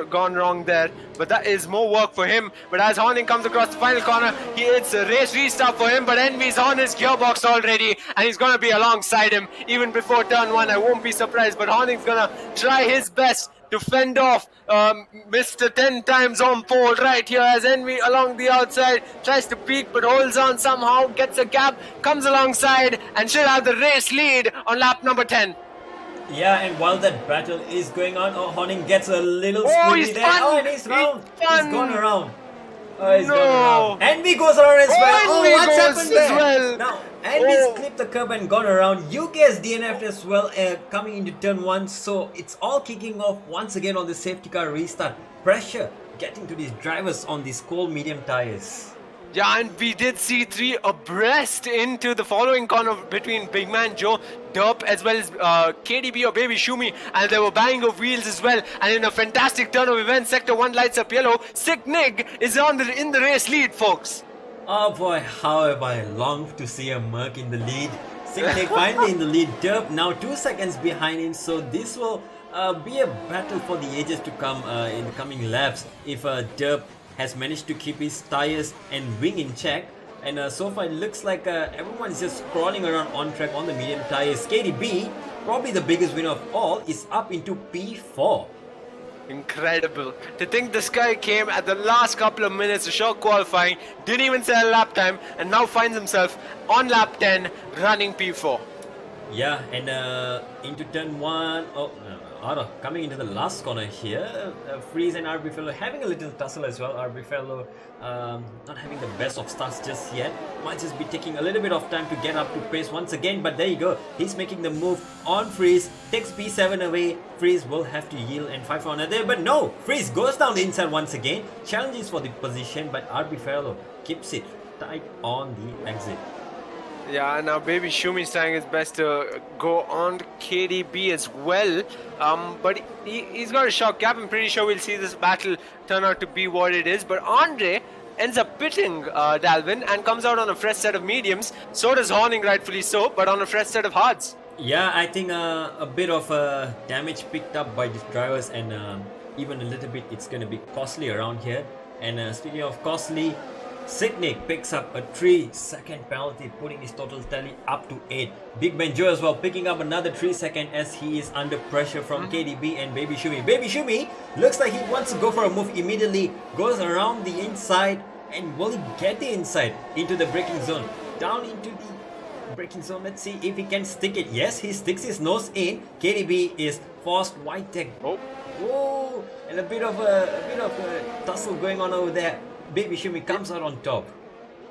gone wrong there, but that is more work for him. But as Horning comes across the final corner, it's a race restart for him, but Envy's on his gearbox already, and he's going to be alongside him even before turn 1. I won't be surprised, but Horning's going to try his best to fend off Mr. 10 times on pole right here as Envy along the outside tries to peek but holds on somehow, gets a gap, comes alongside, and should have the race lead on lap number 10. Yeah, and while that battle is going on, Horning gets a little squeaky there. Oh, and he's round. He's gone around. Oh, he's gone around. Envy goes around as well. Oh, what's happened there? Well. Now, Envy's clipped the curb and gone around. You guys DNF'd as well, coming into turn 1. So it's all kicking off once again on the safety car restart. Pressure getting to these drivers on these cold medium tires. Yeah, and we did see 3 abreast into the following corner between Big Man Joe, Derp, as well as KDB or Baby Shumi, and they were banging of wheels as well. And in a fantastic turn of events, Sector 1 lights up yellow. Sickening is in the race lead, folks. Oh boy, how have I longed to see a Merc in the lead. Sickening finally in the lead. Derp now 2 seconds behind him, so this will be a battle for the ages to come in the coming laps. If Derp has managed to keep his tires and wing in check, and so far it looks like everyone is just crawling around on track on the medium tires. KDB, probably the biggest winner of all, is up into P4. Incredible. To think this guy came at the last couple of minutes of short qualifying, didn't even sell a lap time, and now finds himself on lap 10 running P4. Yeah, and into turn one. Oh, coming into the last corner here. Freeze and RB Fellow having a little tussle as well. RB Fellow not having the best of starts just yet. Might just be taking a little bit of time to get up to pace once again. But there you go. He's making the move on Freeze. Takes P7 away. Freeze will have to yield and fight for another. But no, Freeze goes down the inside once again. Challenges for the position, but RB Fellow keeps it tight on the exit. Yeah, now Baby Shumi's trying his best to go on to KDB as well. But he's got a shock gap. I'm pretty sure we'll see this battle turn out to be what it is. But Andre ends up pitting Dalvin and comes out on a fresh set of mediums. So does Horning, rightfully so, but on a fresh set of hards. Yeah, I think a bit of damage picked up by these drivers, and even a little bit it's going to be costly around here. And speaking of costly, Sydney picks up a 3-second penalty, putting his total tally up to 8. Big Ben Joe as well picking up another 3 seconds as he is under pressure from KDB and Baby Shumi. Baby Shumi looks like he wants to go for a move immediately, goes around the inside, and will he get the inside into the braking zone? Down into the braking zone. Let's see if he can stick it. Yes, he sticks his nose in. KDB is forced wide tech. Oh, and a bit of a tussle going on over there. Baby Shumi comes out on top.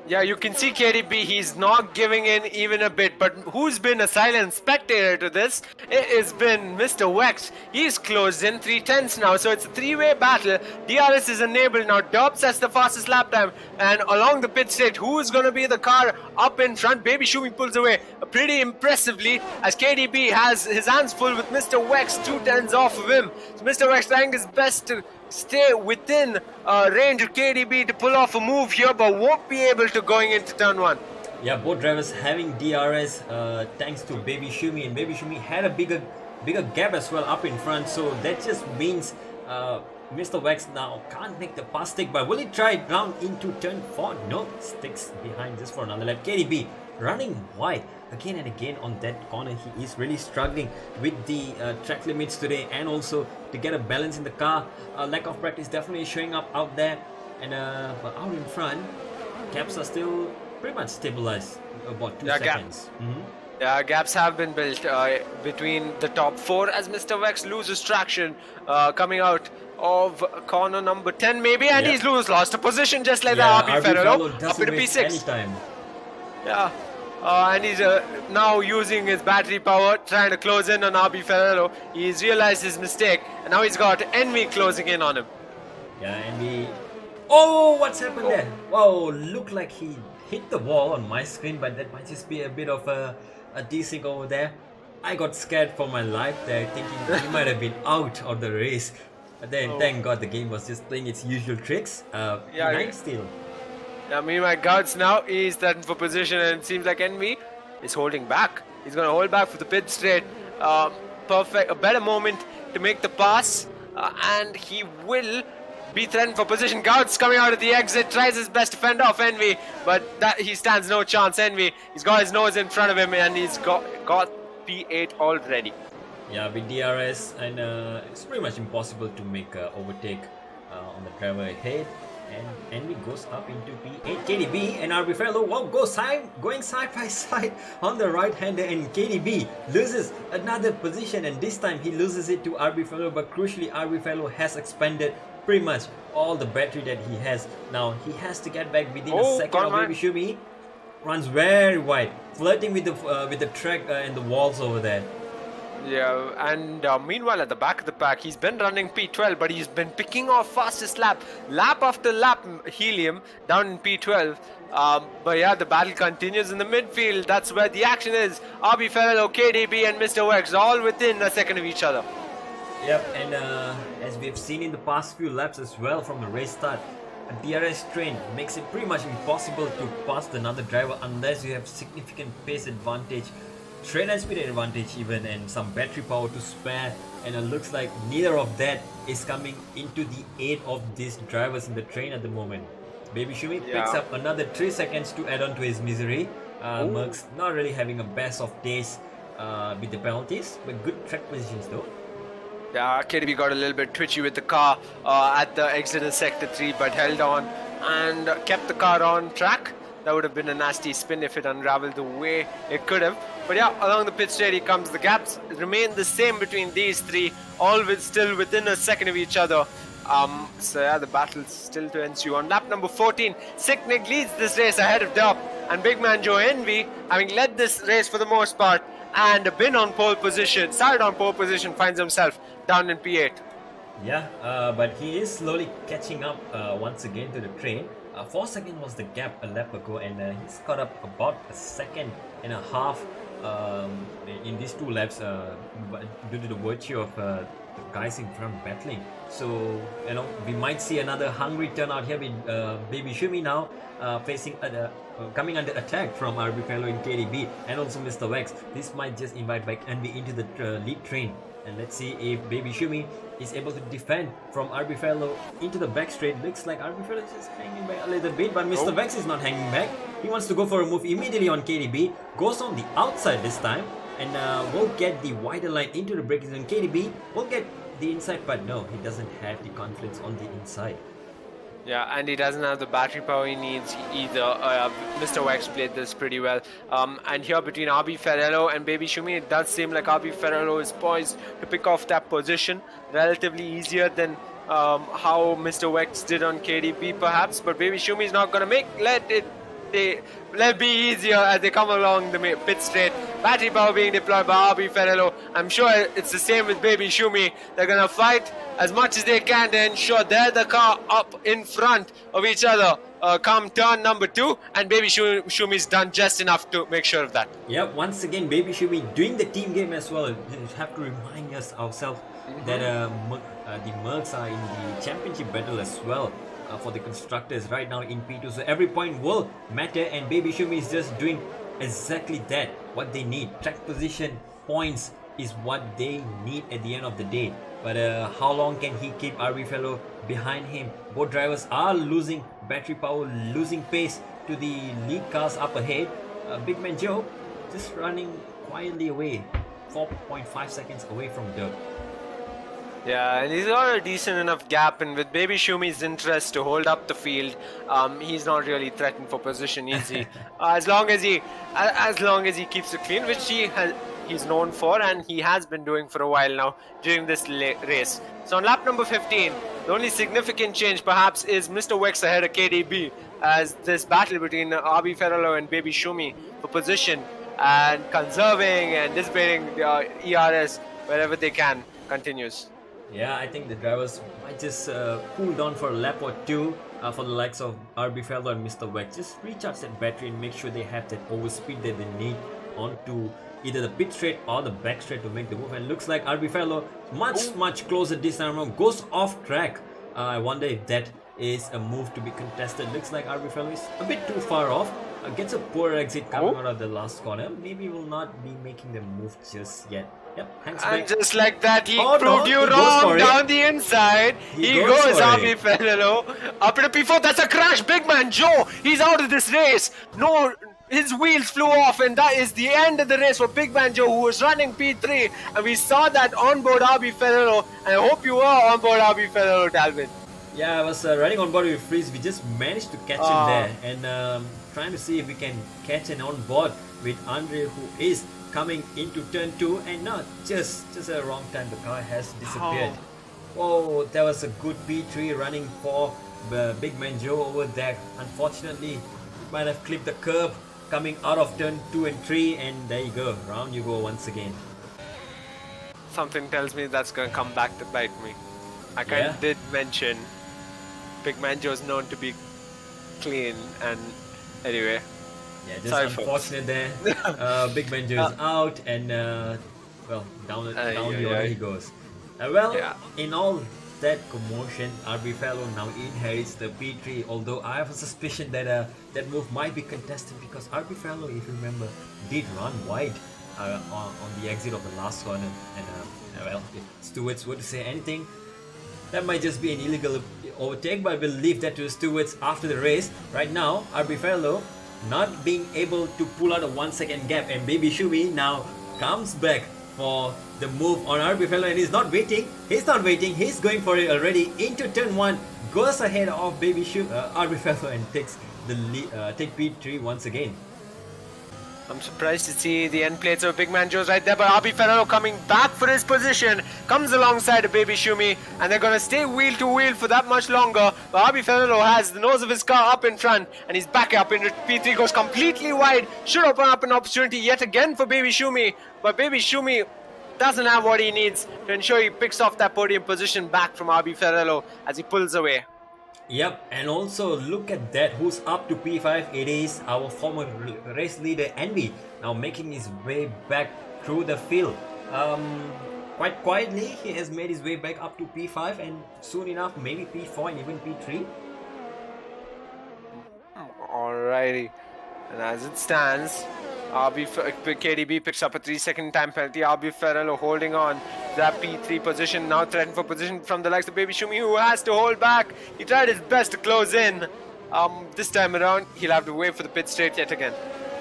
Yeah, you can see KDB, he's not giving in even a bit, but who's been a silent spectator to this? It has been Mr. Wex. He's closed in 3/10 now, so it's a three-way battle. DRS is enabled now. Dobbs has the fastest lap time, and along the pit straight, who's going to be the car up in front? Baby Shumi pulls away pretty impressively as KDB has his hands full with Mr. Wex 2/10 off of him. So Mr. Wex trying his best to stay within range of KDB to pull off a move here, but won't be able to going into turn 1. Yeah, both drivers having DRS thanks to Baby Shumi, and Baby Shumi had a bigger gap as well up in front, so that just means Mr. Wax now can't make the pass stick, but will he try it down into turn 4? No, sticks behind just for another lap. KDB running wide again and again on that corner. He is really struggling with the track limits today, and also to get a balance in the car. Lack of practice definitely showing up out there, and but out in front, gaps are still pretty much stabilized about 2 seconds. Yeah, gaps have been built between the top 4 as Mr. Wex loses traction coming out of corner number 10 maybe, and he's lost a position just like the RB Ferrero up into P6. Anytime. Yeah. And he's now using his battery power, trying to close in on RB Ferrero. He's realized his mistake, and now he's got Envy closing in on him. Yeah, Envy. Oh, what's happened there? Whoa, looked like he hit the wall on my screen, but that might just be a bit of a desync over there. I got scared for my life there, thinking he might have been out of the race. But then, thank God, the game was just playing its usual tricks. 9 still. Yeah, meanwhile, Gouts now is threatened for position, and it seems like Envy is holding back. He's going to hold back for the pit straight. Perfect, a better moment to make the pass, and he will be threatened for position. Gouts coming out of the exit, tries his best to fend off Envy, but he stands no chance. Envy, he's got his nose in front of him, and he's got P8 already. Yeah, with DRS, and it's pretty much impossible to make overtake on the driver ahead. And Envy goes up into P8. KDB and RB Fellow going side by side on the right hander, and KDB loses another position, and this time he loses it to RB Fellow, but crucially RB Fellow has expended pretty much all the battery that he has. Now he has to get back within a second of Baby Shumi. Runs very wide, flirting with the track and the walls over there. Yeah, and meanwhile at the back of the pack, he's been running P12, but he's been picking off fastest lap after lap, Helium down in P12. But yeah, the battle continues in the midfield. That's where the action is. RB Ferrero, KDB, and Mr. Wex all within a second of each other. Yep, and as we've seen in the past few laps as well from the race start, a DRS train makes it pretty much impossible to pass another driver unless you have significant pace advantage, train and speed advantage even, and some battery power to spare, and it looks like neither of that is coming into the aid of these drivers in the train at the moment. Baby Shumi picks up another 3 seconds to add on to his misery. Merckx not really having a best of days with the penalties, but good track positions though. Yeah, KDB got a little bit twitchy with the car at the exit of Sector 3, but held on and kept the car on track. That would have been a nasty spin if it unraveled the way it could have. But yeah, along the pit straight he comes. The gaps remain the same between these three, all still within a second of each other. So yeah, the battle's still to ensue. On lap number 14, Sicknick leads this race ahead of Dub, and Big Man Joe Envy, having led this race for the most part and been on pole position, started on pole position, finds himself down in P8. Yeah, but he is slowly catching up once again to the train. 4 seconds was the gap a lap ago, and he's caught up about a second and a half in these 2 laps due to the virtue of the guys in front battling. So, you know, we might see another hungry turnout here with Baby Shumi now facing coming under attack from RB Fellow in KDB and also Mr. Wax. This might just invite back Envy into the lead train. And let's see if Baby Shumi is able to defend from RB Fellow into the back straight. Looks like RB Fellow is just hanging back a little bit, but Mr. Vex is not hanging back. He wants to go for a move immediately on KDB. Goes on the outside this time, and will get the wider line into the braking zone. KDB will get the inside, but no, he doesn't have the confidence on the inside. Yeah, and he doesn't have the battery power he needs either. Mr. Wax played this pretty well. And here between RB Ferrero and Baby Shumi, it does seem like RB Ferrero is poised to pick off that position relatively easier than how Mr. Wax did on KDB perhaps. But Baby Shumi is not going to let it be easier as they come along the pit straight. Battery power being deployed by RB Ferrero. I'm sure it's the same with Baby Shumi. They're going to fight as much as they can to ensure they're the car up in front of each other come turn number 2, and Baby Shumi's done just enough to make sure of that. Yep, once again Baby Shumi doing the team game as well. We have to remind ourselves that the Mercs are in the championship battle as well. For the constructors right now in P2, so every point will matter, and Baby Shumi is just doing exactly that, what they need. Track position points is what they need at the end of the day, but how long can he keep RB Fellow behind him? Both drivers are losing battery power, losing pace to the lead cars up ahead. Big Man Joe just running quietly away, 4.5 seconds away from Dirk. Yeah, and he's got a decent enough gap, and with Baby Shumi's interest to hold up the field, he's not really threatened for position, is he? as long as he keeps it clean, which he's known for, and he has been doing for a while now during this race. So on lap number 15, the only significant change perhaps is Mr. Wex ahead of KDB, as this battle between RB Ferrolo and Baby Shumi for position and conserving and dissipating ERS wherever they can continues. Yeah, I think the drivers might just cool down for a lap or two for the likes of RB Fellow and Mr. Wex. Just recharge that battery and make sure they have that overspeed that they need onto either the pit straight or the back straight to make the move. And looks like RB Fellow much closer this time around, goes off track. I wonder if that is a move to be contested. Looks like RB Fellow is a bit too far off. Gets a poor exit coming out of the last corner. Maybe will not be making the move just yet. Yep, hangs back. And just like that, he proved you wrong down the inside. He goes RB Ferrero up in a P4. That's a crash. Big Man Joe, he's out of this race. No, his wheels flew off, and that is the end of the race for Big Man Joe, who was running P3. And we saw that on board RB Ferrero. And I hope you were on board RB Ferrero, Dalvin. Yeah, I was running on board with Freeze. We just managed to catch him there, and trying to see if we can catch an on board with Andre, who is coming into turn 2, and not just a wrong time. The car has disappeared. Oh, that was a good P3 running for Big Man Joe over there. Unfortunately, he might have clipped the curb coming out of turn 2 and 3, and there you go, round you go once again. Something tells me that's going to come back to bite me. I kind of did mention Big Man Joe's known to be clean, and anyway. Yeah, just unfortunate there. Big Man Joe is out, and well, down the order he goes. In all that commotion, RB Fellow now inherits the P3, although I have a suspicion that that move might be contested, because RB Fellow, if you remember, did run wide on the exit of the last corner, and well, if stewards were to say anything, that might just be an illegal overtake, but we'll leave that to the stewards after the race. Right now, RB Fellow not being able to pull out a 1 second gap, and Baby Shumi now comes back for the move on RB Fellow, and he's not waiting, he's going for it already into turn 1, goes ahead of RB Fellow and takes take P3 once again. I'm surprised to see the end plates of Big Man Joe's right there, but RB Ferrero coming back for his position, comes alongside of Baby Shumi, and they're going to stay wheel to wheel for that much longer. But RB Ferrero has the nose of his car up in front, and he's back up into P3, goes completely wide, should open up an opportunity yet again for Baby Shumi, but Baby Shumi doesn't have what he needs to ensure he picks off that podium position back from RB Ferrero as he pulls away. Yep, and also look at that, who's up to P5. It is our former race leader Envy, now making his way back through the field. Quite quietly, he has made his way back up to P5, and soon enough maybe P4 and even P3. Alrighty, and as it stands, KDB picks up a 3-second time penalty. RB Ferrero holding on to that P3 position, now threatened for position from the likes of Baby Shumi, who has to hold back. He tried his best to close in. This time around, he'll have to wait for the pit straight yet again.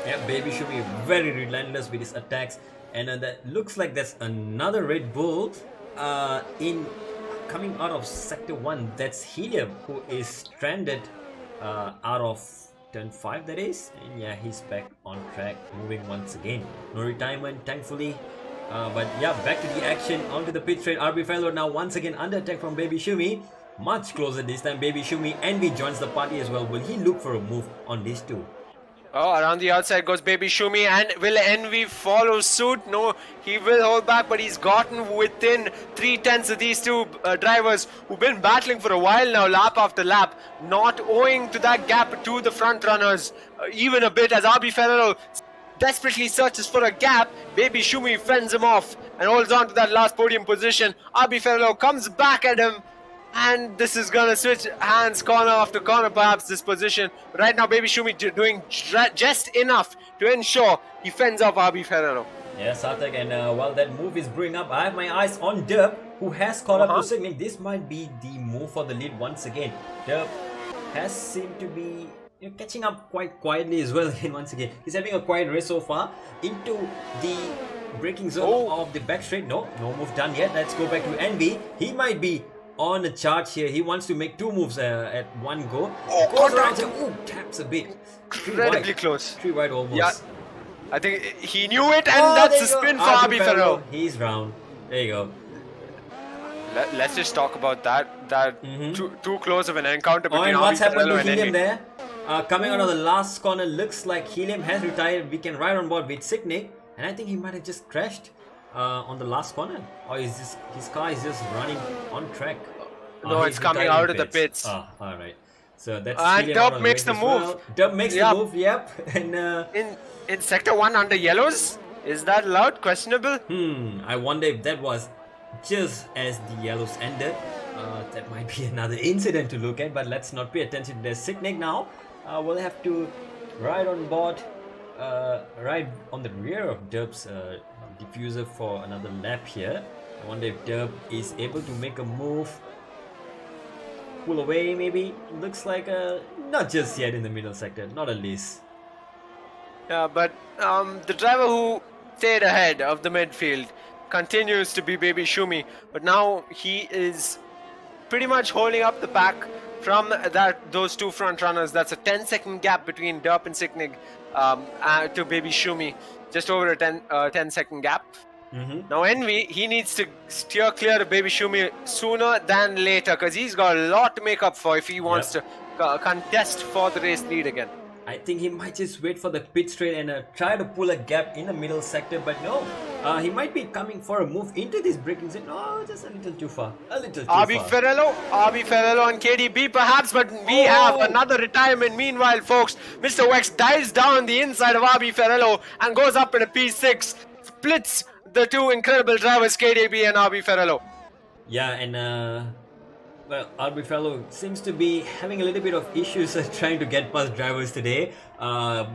Yeah, Baby Shumi very relentless with his attacks, and that looks like there's another Red Bull in coming out of Sector 1. That's Helium, who is stranded out of Turn 5, that is, and yeah, he's back on track, moving once again. No retirement, thankfully. But yeah, back to the action, onto the pit straight. RB Ferrero now once again under attack from Baby Shumi. Much closer this time, Baby Shumi. Envy joins the party as well. Will he look for a move on these two? Oh, around the outside goes Baby Shumi, and will Envy follow suit? No, he will hold back, but he's gotten within 3/10 of these two drivers who've been battling for a while now, lap after lap, not owing to that gap to the front runners even a bit, as RB Ferrero desperately searches for a gap. Baby Shumi fends him off and holds on to that last podium position. RB Ferrero comes back at him, and this is gonna switch hands corner after corner, perhaps, this position. But right now, Baby Shumi doing just enough to ensure he fends off RB Ferrero. Yes, Sarthak, and while that move is brewing up, I have my eyes on Derb, who has caught up to Signing. This might be the move for the lead once again. Derb has seemed to be catching up quite quietly as well again once again. He's having a quiet race so far into the braking zone of the back straight. No move done yet. Let's go back to Envy. He might be on the charge here. He wants to make two moves at one go. Goes around and taps a bit. Incredibly close. 3 wide almost. Yeah, I think he knew it, and that's a spin for RB Ferrero. He's round. There you go. Let's just talk about that. Too close of an encounter between and RB what's happened Ferrero to and Helium Envy. there? Coming out of the last corner, looks like Helium has retired. We can ride on board with Signic, and I think he might have just crashed on the last corner, or is this, his car is just running on track? No, it's coming out of the pits. All right. So that's and Dub makes the move. Well. Dub makes the move. Yep. And in sector 1 under yellows, is that loud? Questionable. I wonder if that was just as the yellows ended. That might be another incident to look at, but let's not pay attention to the Signic now. We'll have to ride on board, ride on the rear of Dub's diffuser for another lap here. I wonder if Dub is able to make a move. Pull away maybe. Looks like not just yet in the middle sector, not at least. Yeah, but the driver who stayed ahead of the midfield continues to be Baby Shumi, but now he is pretty much holding up the pack from those two front runners. That's a 10-second gap between Derp and Signig to Baby Shumi, just over a 10-second gap. Now Envy, he needs to steer clear of Baby Shumi sooner than later, because he's got a lot to make up for if he wants to contest for the race lead again. I think he might just wait for the pit straight and try to pull a gap in the middle sector, but no. He might be coming for a move into this braking zone. No, just a little too far. A little too far. RB Ferrero and KDB perhaps, but we have another retirement. Meanwhile, folks, Mr. Wex dives down the inside of RB Ferrero and goes up in a P6. Splits the two incredible drivers, KDB and RB Ferrero. Yeah, and well, RB Ferrero seems to be having a little bit of issues trying to get past drivers today.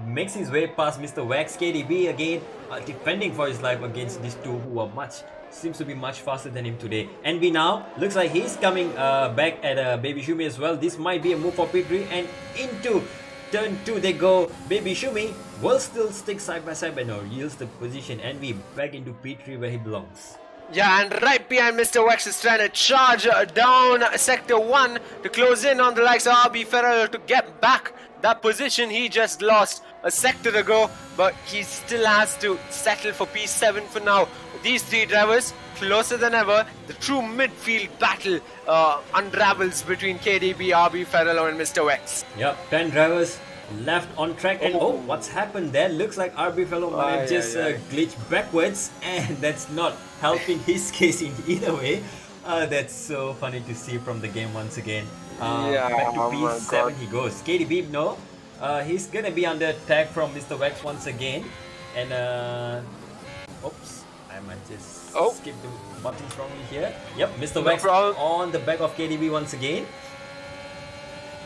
Makes his way past Mr. Wax. KDB again defending for his life against these two who are seems to be much faster than him today. Envy now looks like he's coming back at Baby Shumi as well. This might be a move for P3, and into turn 2 they go. Baby Shumi will still stick side by side, but no, yields the position. Envy back into P3 where he belongs. Yeah, and right behind Mr. Wex is trying to charge down Sector 1 to close in on the likes of RB Ferrero to get back that position he just lost a sector ago, but he still has to settle for P7 for now. These three drivers closer than ever. The true midfield battle unravels between KDB, RB Ferrello and Mr. Wex. Yep, 10 drivers left on track, and what's happened there? Looks like RB Fellow might have just glitched backwards, and that's not helping his case in either way. That's so funny to see from the game once again. Back to P7 he goes. KDB, no. He's gonna be under attack from Mr. Wex once again. And oops, I might just skip the buttons wrongly here. Yep, Mr. Wex on the back of KDB once again.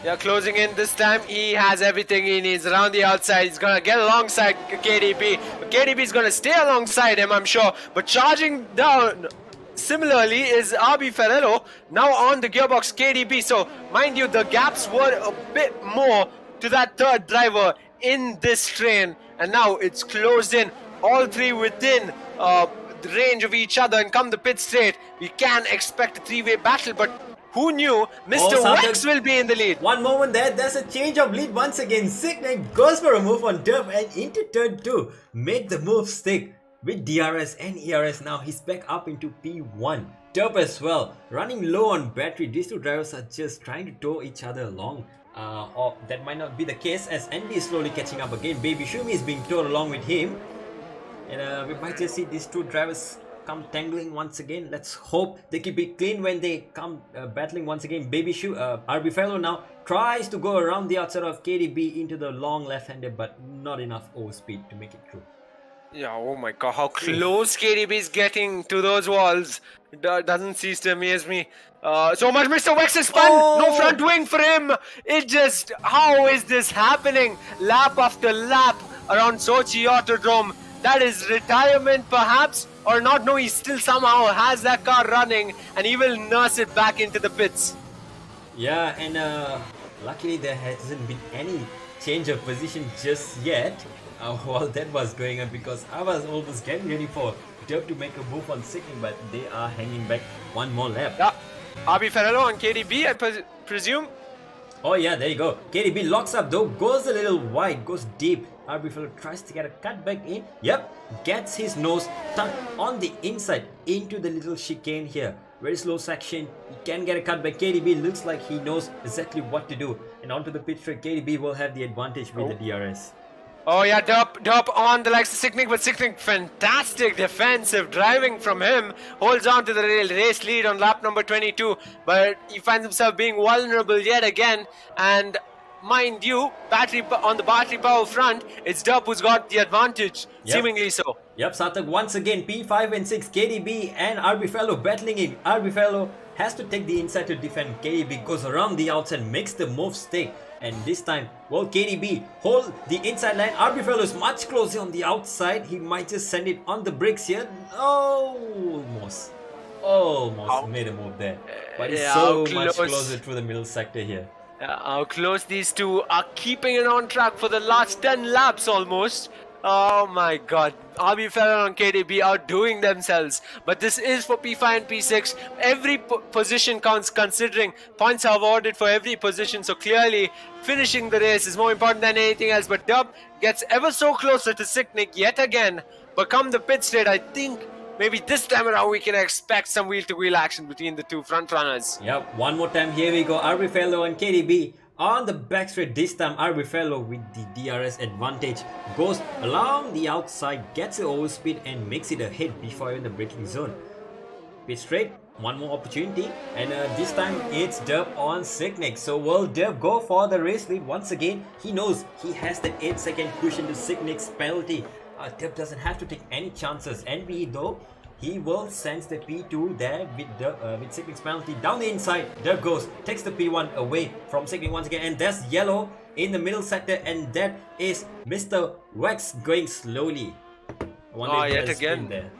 Yeah, closing in this time. He has everything he needs around the outside. He's gonna get alongside KDB. But KDB is gonna stay alongside him, I'm sure. But charging down similarly is RB Ferrello, now on the gearbox KDB. So mind you, the gaps were a bit more to that third driver in this train, and now it's closed in. All three within the range of each other, and come the pit straight, we can expect a three-way battle. But who knew Mr. Wex will be in the lead? One moment there, there's a change of lead once again. Signet goes for a move on Derp and into turn 2. Make the move stick with DRS and ERS. Now he's back up into P1. Derp as well, running low on battery. These two drivers are just trying to tow each other along. Or that might not be the case, as NB is slowly catching up again. Baby Shumi is being towed along with him. And we might just see these two drivers come tangling once again. Let's hope they keep it clean when they come battling once again. RB Fellow now tries to go around the outside of KDB into the long left-hander, but not enough overspeed to make it through. Yeah, oh my god, how close KDB is getting to those walls. It doesn't cease to amaze me. So much. Mr. Wex is spun. No front wing for him. It just, how is this happening? Lap after lap around Sochi Autodrome. That is retirement perhaps, or not. No, he still somehow has that car running, and he will nurse it back into the pits. Yeah, and luckily there hasn't been any change of position just yet while that was going on, because I was almost getting ready for Derp to make a move on Signing, but they are hanging back one more lap. Yeah, RB Ferrello on KDB, I presume. Oh yeah, there you go. KDB locks up though, goes a little wide, goes deep. RB Fellow tries to get a cut back in. Yep, gets his nose tucked on the inside into the little chicane here. Very slow section. He can get a cut back. KDB looks like he knows exactly what to do. And onto the pit straight, KDB will have the advantage with the DRS. Oh yeah, Derp on the likes of Signic, but Signic, fantastic defensive driving from him. Holds on to the race lead on lap number 22, but he finds himself being vulnerable yet again. And mind you, on the battery power front, it's Derp who's got the advantage, seemingly so. Yep, Sarthak once again, P5 and 6, KDB and RB Fellow battling it. RB Fellow has to take the inside to defend. KDB goes around the outside, makes the move stick. And this time, well, KDB hold the inside line. RB Fellow is much closer on the outside. He might just send it on the brakes here. Almost made a move there. But it's so much closer through the middle sector here. How close these two are keeping it on track for the last 10 laps almost. Oh my god, RB Ferrello and KDB outdoing themselves. But this is for P5 and P6. Every position counts, considering points are awarded for every position. So clearly finishing the race is more important than anything else. But Dub gets ever so closer to Signic yet again. But come the pit straight, I think maybe this time around we can expect some wheel-to-wheel action between the two front runners. Yep, one more time, here we go. RB Fellow and KDB on the back straight. This time RB Fellow with the DRS advantage goes along the outside, gets an overspeed and makes it a hit before in the braking zone. Pit straight, one more opportunity, and this time it's Derp on Signic. So will Derp go for the race lead once again? He knows he has that 8-second push into Signic's penalty. Derp doesn't have to take any chances. NBE though, he will sense the P2 there with Signic's penalty. Down the inside, Derp goes, takes the P1 away from Signic once again, and that's yellow in the middle sector, and that is Mr. Wex going slowly. Yet again. There.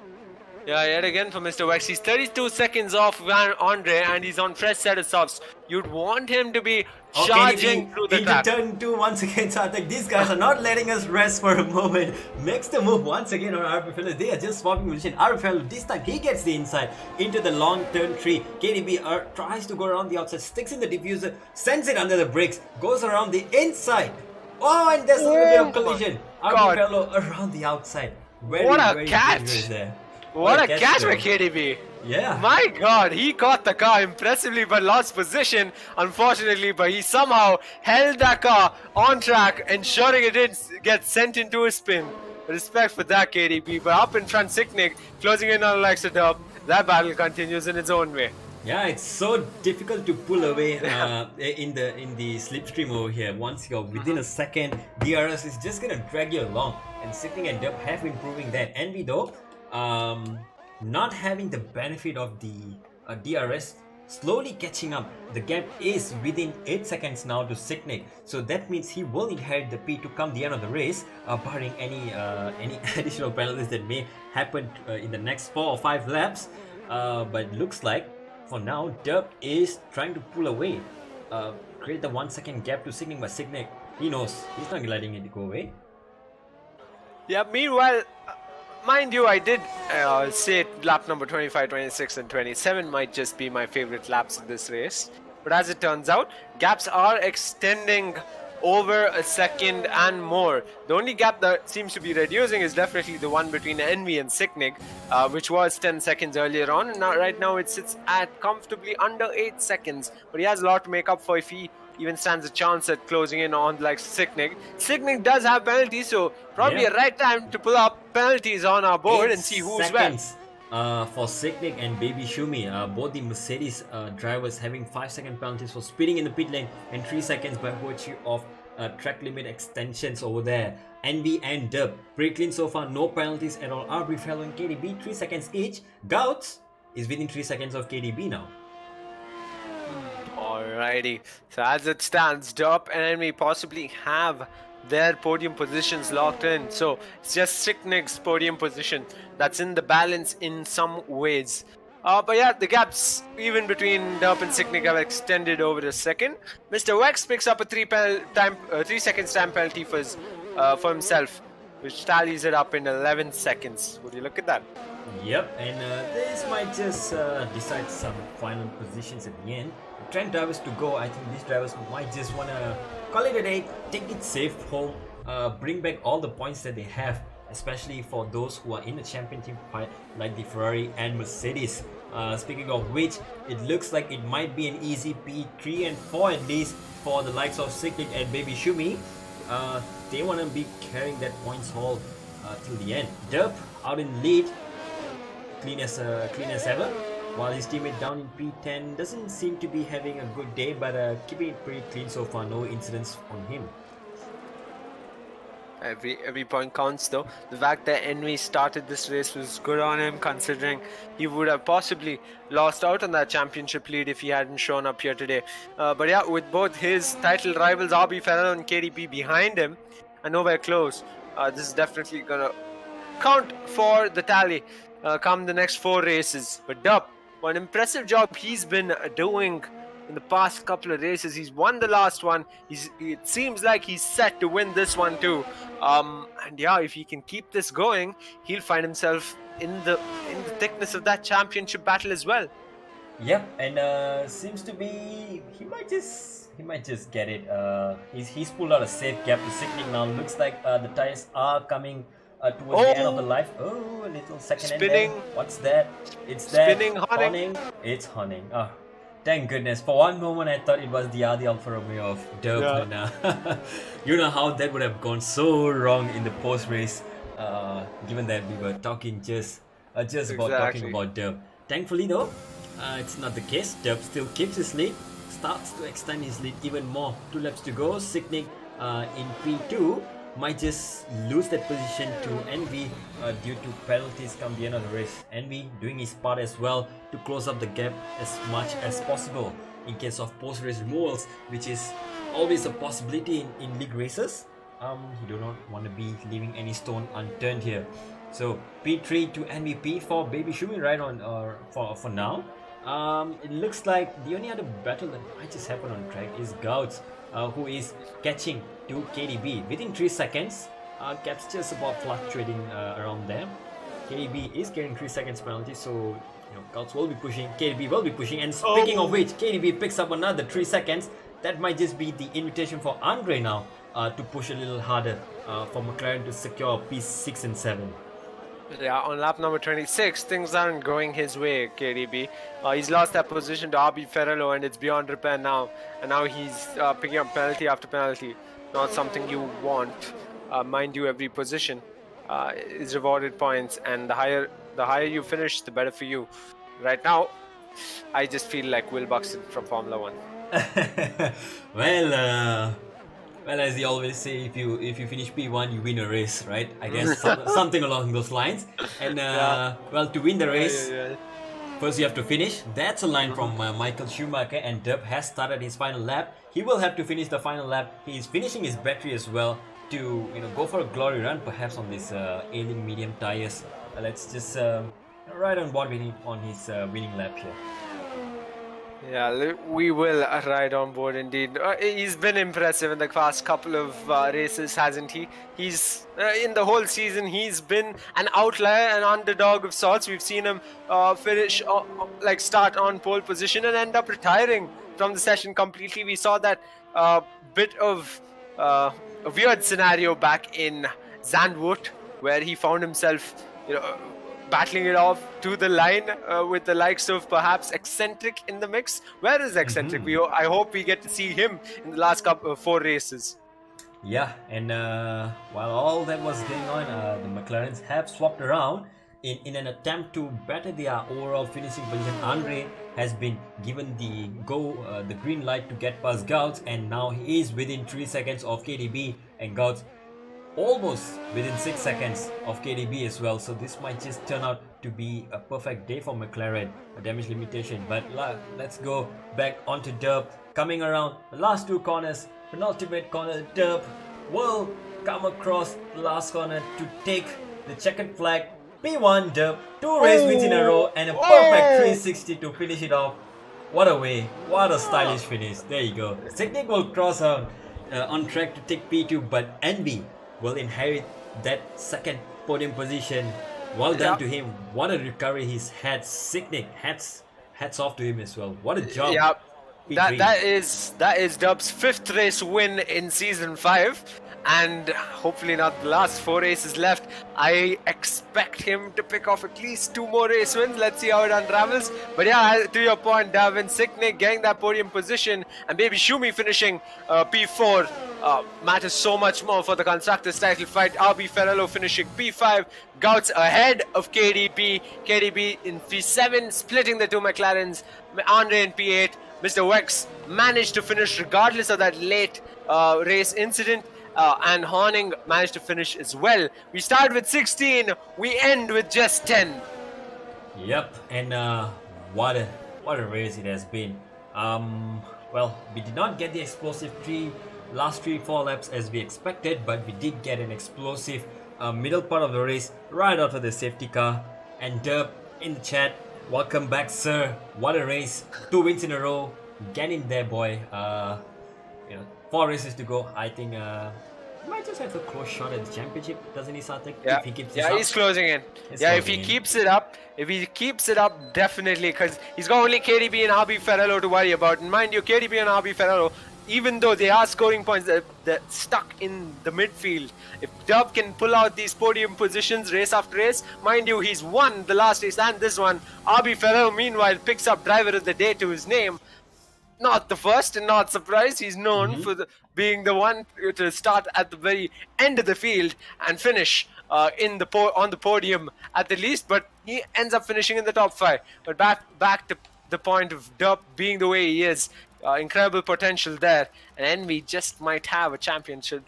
Yeah, yet again for Mr. Wex. He's 32 seconds off Van Andre, and he's on fresh set of softs. You'd want him to be charging through the track. Turn 2 once again, so I think these guys are not letting us rest for a moment. Makes the move once again on RB Fellow. They are just swapping position. RB Fellow, this time he gets the inside into the long turn 3. KDB tries to go around the outside, sticks in the diffuser, sends it under the brakes, goes around the inside Oh, and there's a little bit of Oh collision. my God. Fellow around the outside. What a Very catch. dangerous there. What a catch though. by KDB. Yeah. My God, he caught the car impressively but lost position, unfortunately, but he somehow held that car on track, ensuring it didn't get sent into a spin. Respect for that, KDB. But up in front, Sicknick closing in on Alexa Dub. That battle continues in its own way. Yeah, it's so difficult to pull away in the slipstream over here. Once you're within a second, DRS is just gonna drag you along. And Sicknick and Dub have been proving that. Envy though, not having the benefit of the DRS, slowly catching up. The gap is within 8 seconds now to Sicknick, so that means he will inherit the P to come the end of the race, barring any additional penalties that may happen in the next 4 or 5 laps. But looks like for now Dub is trying to pull away, create the 1 second gap to Sicknick, but Sicknick, he knows he's not letting it go away. Yeah, meanwhile, mind you, I did say lap number 25, 26 and 27 might just be my favorite laps of this race. But as it turns out, gaps are extending over a second and more. The only gap that seems to be reducing is definitely the one between Envy and Sicknick, which was 10 seconds earlier on. And now, right now it sits at comfortably under 8 seconds. But he has a lot to make up for if he even stands a chance at closing in on like Sicknick. Sicknick does have penalties, so probably a right time to pull up penalties on our board and see who's where. For Sicknick and Baby Shumi, both the Mercedes drivers having 5-second penalties for speeding in the pit lane and 3 seconds by virtue of track limit extensions over there. Envy and Dub pretty clean so far, no penalties at all. RB Fellow and KDB 3 seconds each. Gouts is within 3 seconds of KDB now. Alrighty, so as it stands, Dub and Envy possibly have their podium positions locked in. So it's just Sicknick's podium position that's in the balance in some ways. But yeah, the gaps even between Dub and Sicknick have extended over a second. Mr. Wex picks up a 3 seconds time penalty for himself, which tallies it up in 11 seconds. Would you look at that? Yep, and this might just decide some final positions at the end. Trend drivers to go. I think these drivers might just want to call it a day, take it safe home, bring back all the points that they have, especially for those who are in the championship fight like the Ferrari and Mercedes. Speaking of which, it looks like it might be an easy P3 and 4 at least for the likes of Sicknick and Baby Shumi. They want to be carrying that points haul till the end. Dub out in lead, clean as ever, while his teammate down in P10 doesn't seem to be having a good day, but keeping it pretty clean so far, no incidents on him. Every point counts though. The fact that Envy started this race was good on him, considering he would have possibly lost out on that championship lead if he hadn't shown up here today. But yeah, with both his title rivals RB Ferrell and KDP behind him and nowhere close, this is definitely gonna count for the tally come the next 4 races. But Dub, what an impressive job he's been doing in the past couple of races. He's won the last one. It seems like he's set to win this one too. And yeah, if he can keep this going, he'll find himself in the thickness of that championship battle as well. Yep, and seems to be he might just get it. He's pulled out a safe gap to Sicknick now. Looks like the tires are coming towards the end of the life. Oh, a little second spinning. End there. What's that? It's spinning, that honing. It's honing. Oh, thank goodness. For one moment, I thought it was the Adi Alfa Romeo of Dub. Yeah. And, you know how that would have gone so wrong in the post race, given that we were talking just about talking about Dub. Thankfully, though, it's not the case. Dub still keeps his lead, starts to extend his lead even more. 2 laps to go. Sicknick in P2 might just lose that position to Envy due to penalties come the end of the race. Envy doing his part as well to close up the gap as much as possible in case of post-race removals, which is always a possibility in league races. You do not want to be leaving any stone unturned here. So P3 to MVP for Baby Shumi right on for now. It looks like the only other battle that might just happen on track is Gouts, who is catching to KDB within 3 seconds. Gap's just about fluctuating around there. KDB is getting 3 seconds penalty, so Gouts will be pushing, KDB will be pushing. And speaking of which, KDB picks up another 3 seconds. That might just be the invitation for Andre now to push a little harder for McLaren to secure P6 and 7. Yeah, on lap number 26, things aren't going his way, KDB. He's lost that position to RB Ferrello, and it's beyond repair now. And now he's picking up penalty after penalty. Not something you want. Mind you, every position is rewarded points, and the higher you finish, the better for you. Right now, I just feel like Will Buxton from Formula One. Well, well, as they always say, if you finish P1, you win a race, right? I guess something along those lines. And well, to win the race, first you have to finish. That's a line from Michael Schumacher, and Dub has started his final lap. He will have to finish the final lap. He is finishing his battery as well to go for a glory run, perhaps on these alien medium tires. Let's just ride on board with him on his winning lap here. Yeah, we will ride on board indeed. He's been impressive in the past couple of races, hasn't he? He's in the whole season, he's been an outlier, an underdog of sorts. We've seen him finish, start on pole position and end up retiring from the session completely. We saw that bit of a weird scenario back in Zandvoort, where he found himself, battling it off to the line with the likes of perhaps Eccentric in the mix. Where is Eccentric? I hope we get to see him in the last 4 races. Yeah, and while all that was going on, the McLarens have swapped around in an attempt to better their overall finishing position. Andre has been given the green light to get past Gauts, and now he is within 3 seconds of KDB, and Gauts almost within 6 seconds of KDB as well. So this might just turn out to be a perfect day for McLaren, a damage limitation. But let's go back onto Derp. Coming around the last 2 corners, penultimate corner, Derp will come across the last corner to take the checkered flag. P1 Derp, 2 race wins in a row and a perfect 360 to finish it off. What a way, what a stylish finish. There you go. Signic will cross on track to take P2, but Envy will inherit that second podium position. Well done to him. What a recovery he's had. Signic, hats off to him as well. What a job. Yeah, that is Dub's 5th race win in season 5, and hopefully not the last 4 races left. I expect him to pick off at least 2 more race wins. Let's see how it unravels. But yeah, to your point, Davin, Signic getting that podium position and Baby Shumi finishing P4 matters so much more for the Constructors title fight. RB Ferrello finishing P5, Gauts ahead of KDB. KDB in P7, splitting the 2 McLarens. Andre in P8. Mr. Wex managed to finish regardless of that late race incident, and Horning managed to finish as well. We start with 16, we end with just 10. Yep, and what a race it has been. Well, we did not get the explosive last 3-4 laps as we expected, but we did get an explosive middle part of the race right after the safety car. And Derp in the chat, welcome back, sir. What a race. 2 wins in a row. Get in there, boy. 4 races to go. I think he might just have a close shot at the championship, doesn't he, Satik? Yeah, if he keeps he's closing in. If he keeps it up, definitely, because he's got only KDB and RB Ferrello to worry about. And mind you, KDB and RB Ferrello, even though they are scoring points, they're stuck in the midfield. If Dub can pull out these podium positions race after race, mind you, he's won the last race and this one. RB Ferrello, meanwhile, picks up driver of the day to his name. Not the first and not surprised. He's known for being the one to start at the very end of the field and finish on the podium at the least, but he ends up finishing in the top 5. But back to the point of Dub being the way he is. Incredible potential there, and Envy just might have a championship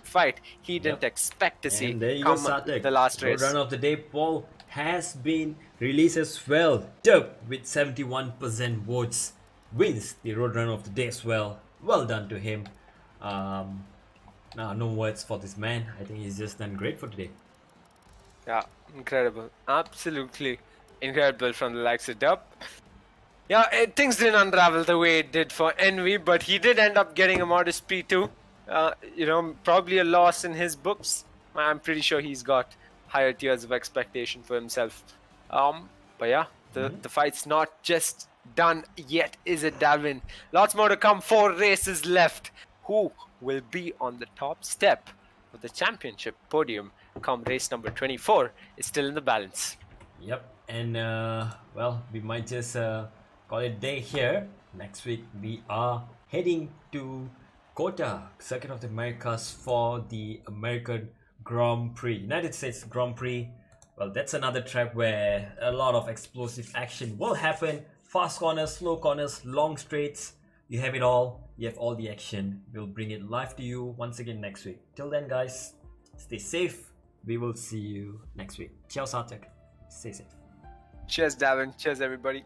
fight he didn't expect to see come the last race. Roadrunner of the day poll has been released as well. Dub with 71% votes wins the Roadrunner of the day as well. Well done to him. No words for this man. I think he's just done great for today. Yeah, incredible. Absolutely incredible from the likes of Dub. Yeah, things didn't unravel the way it did for Envy, but he did end up getting a modest P2. Probably a loss in his books. I'm pretty sure he's got higher tiers of expectation for himself. But yeah, the fight's not just done yet, is it, Dalvin? Lots more to come. 4 races left. who will be on the top step of the championship podium come race number 24 is still in the balance. Yep, and well, we might just call it day here. Next week, we are heading to COTA, Circuit of the Americas, for the American Grand Prix, United States Grand Prix. Well, that's another track where a lot of explosive action will happen. Fast corners, slow corners, long straights. You have it all. You have all the action. We'll bring it live to you once again next week. Till then, guys, stay safe. We will see you next week. Ciao, Sartek. Stay safe. Cheers, Davin. Cheers, everybody.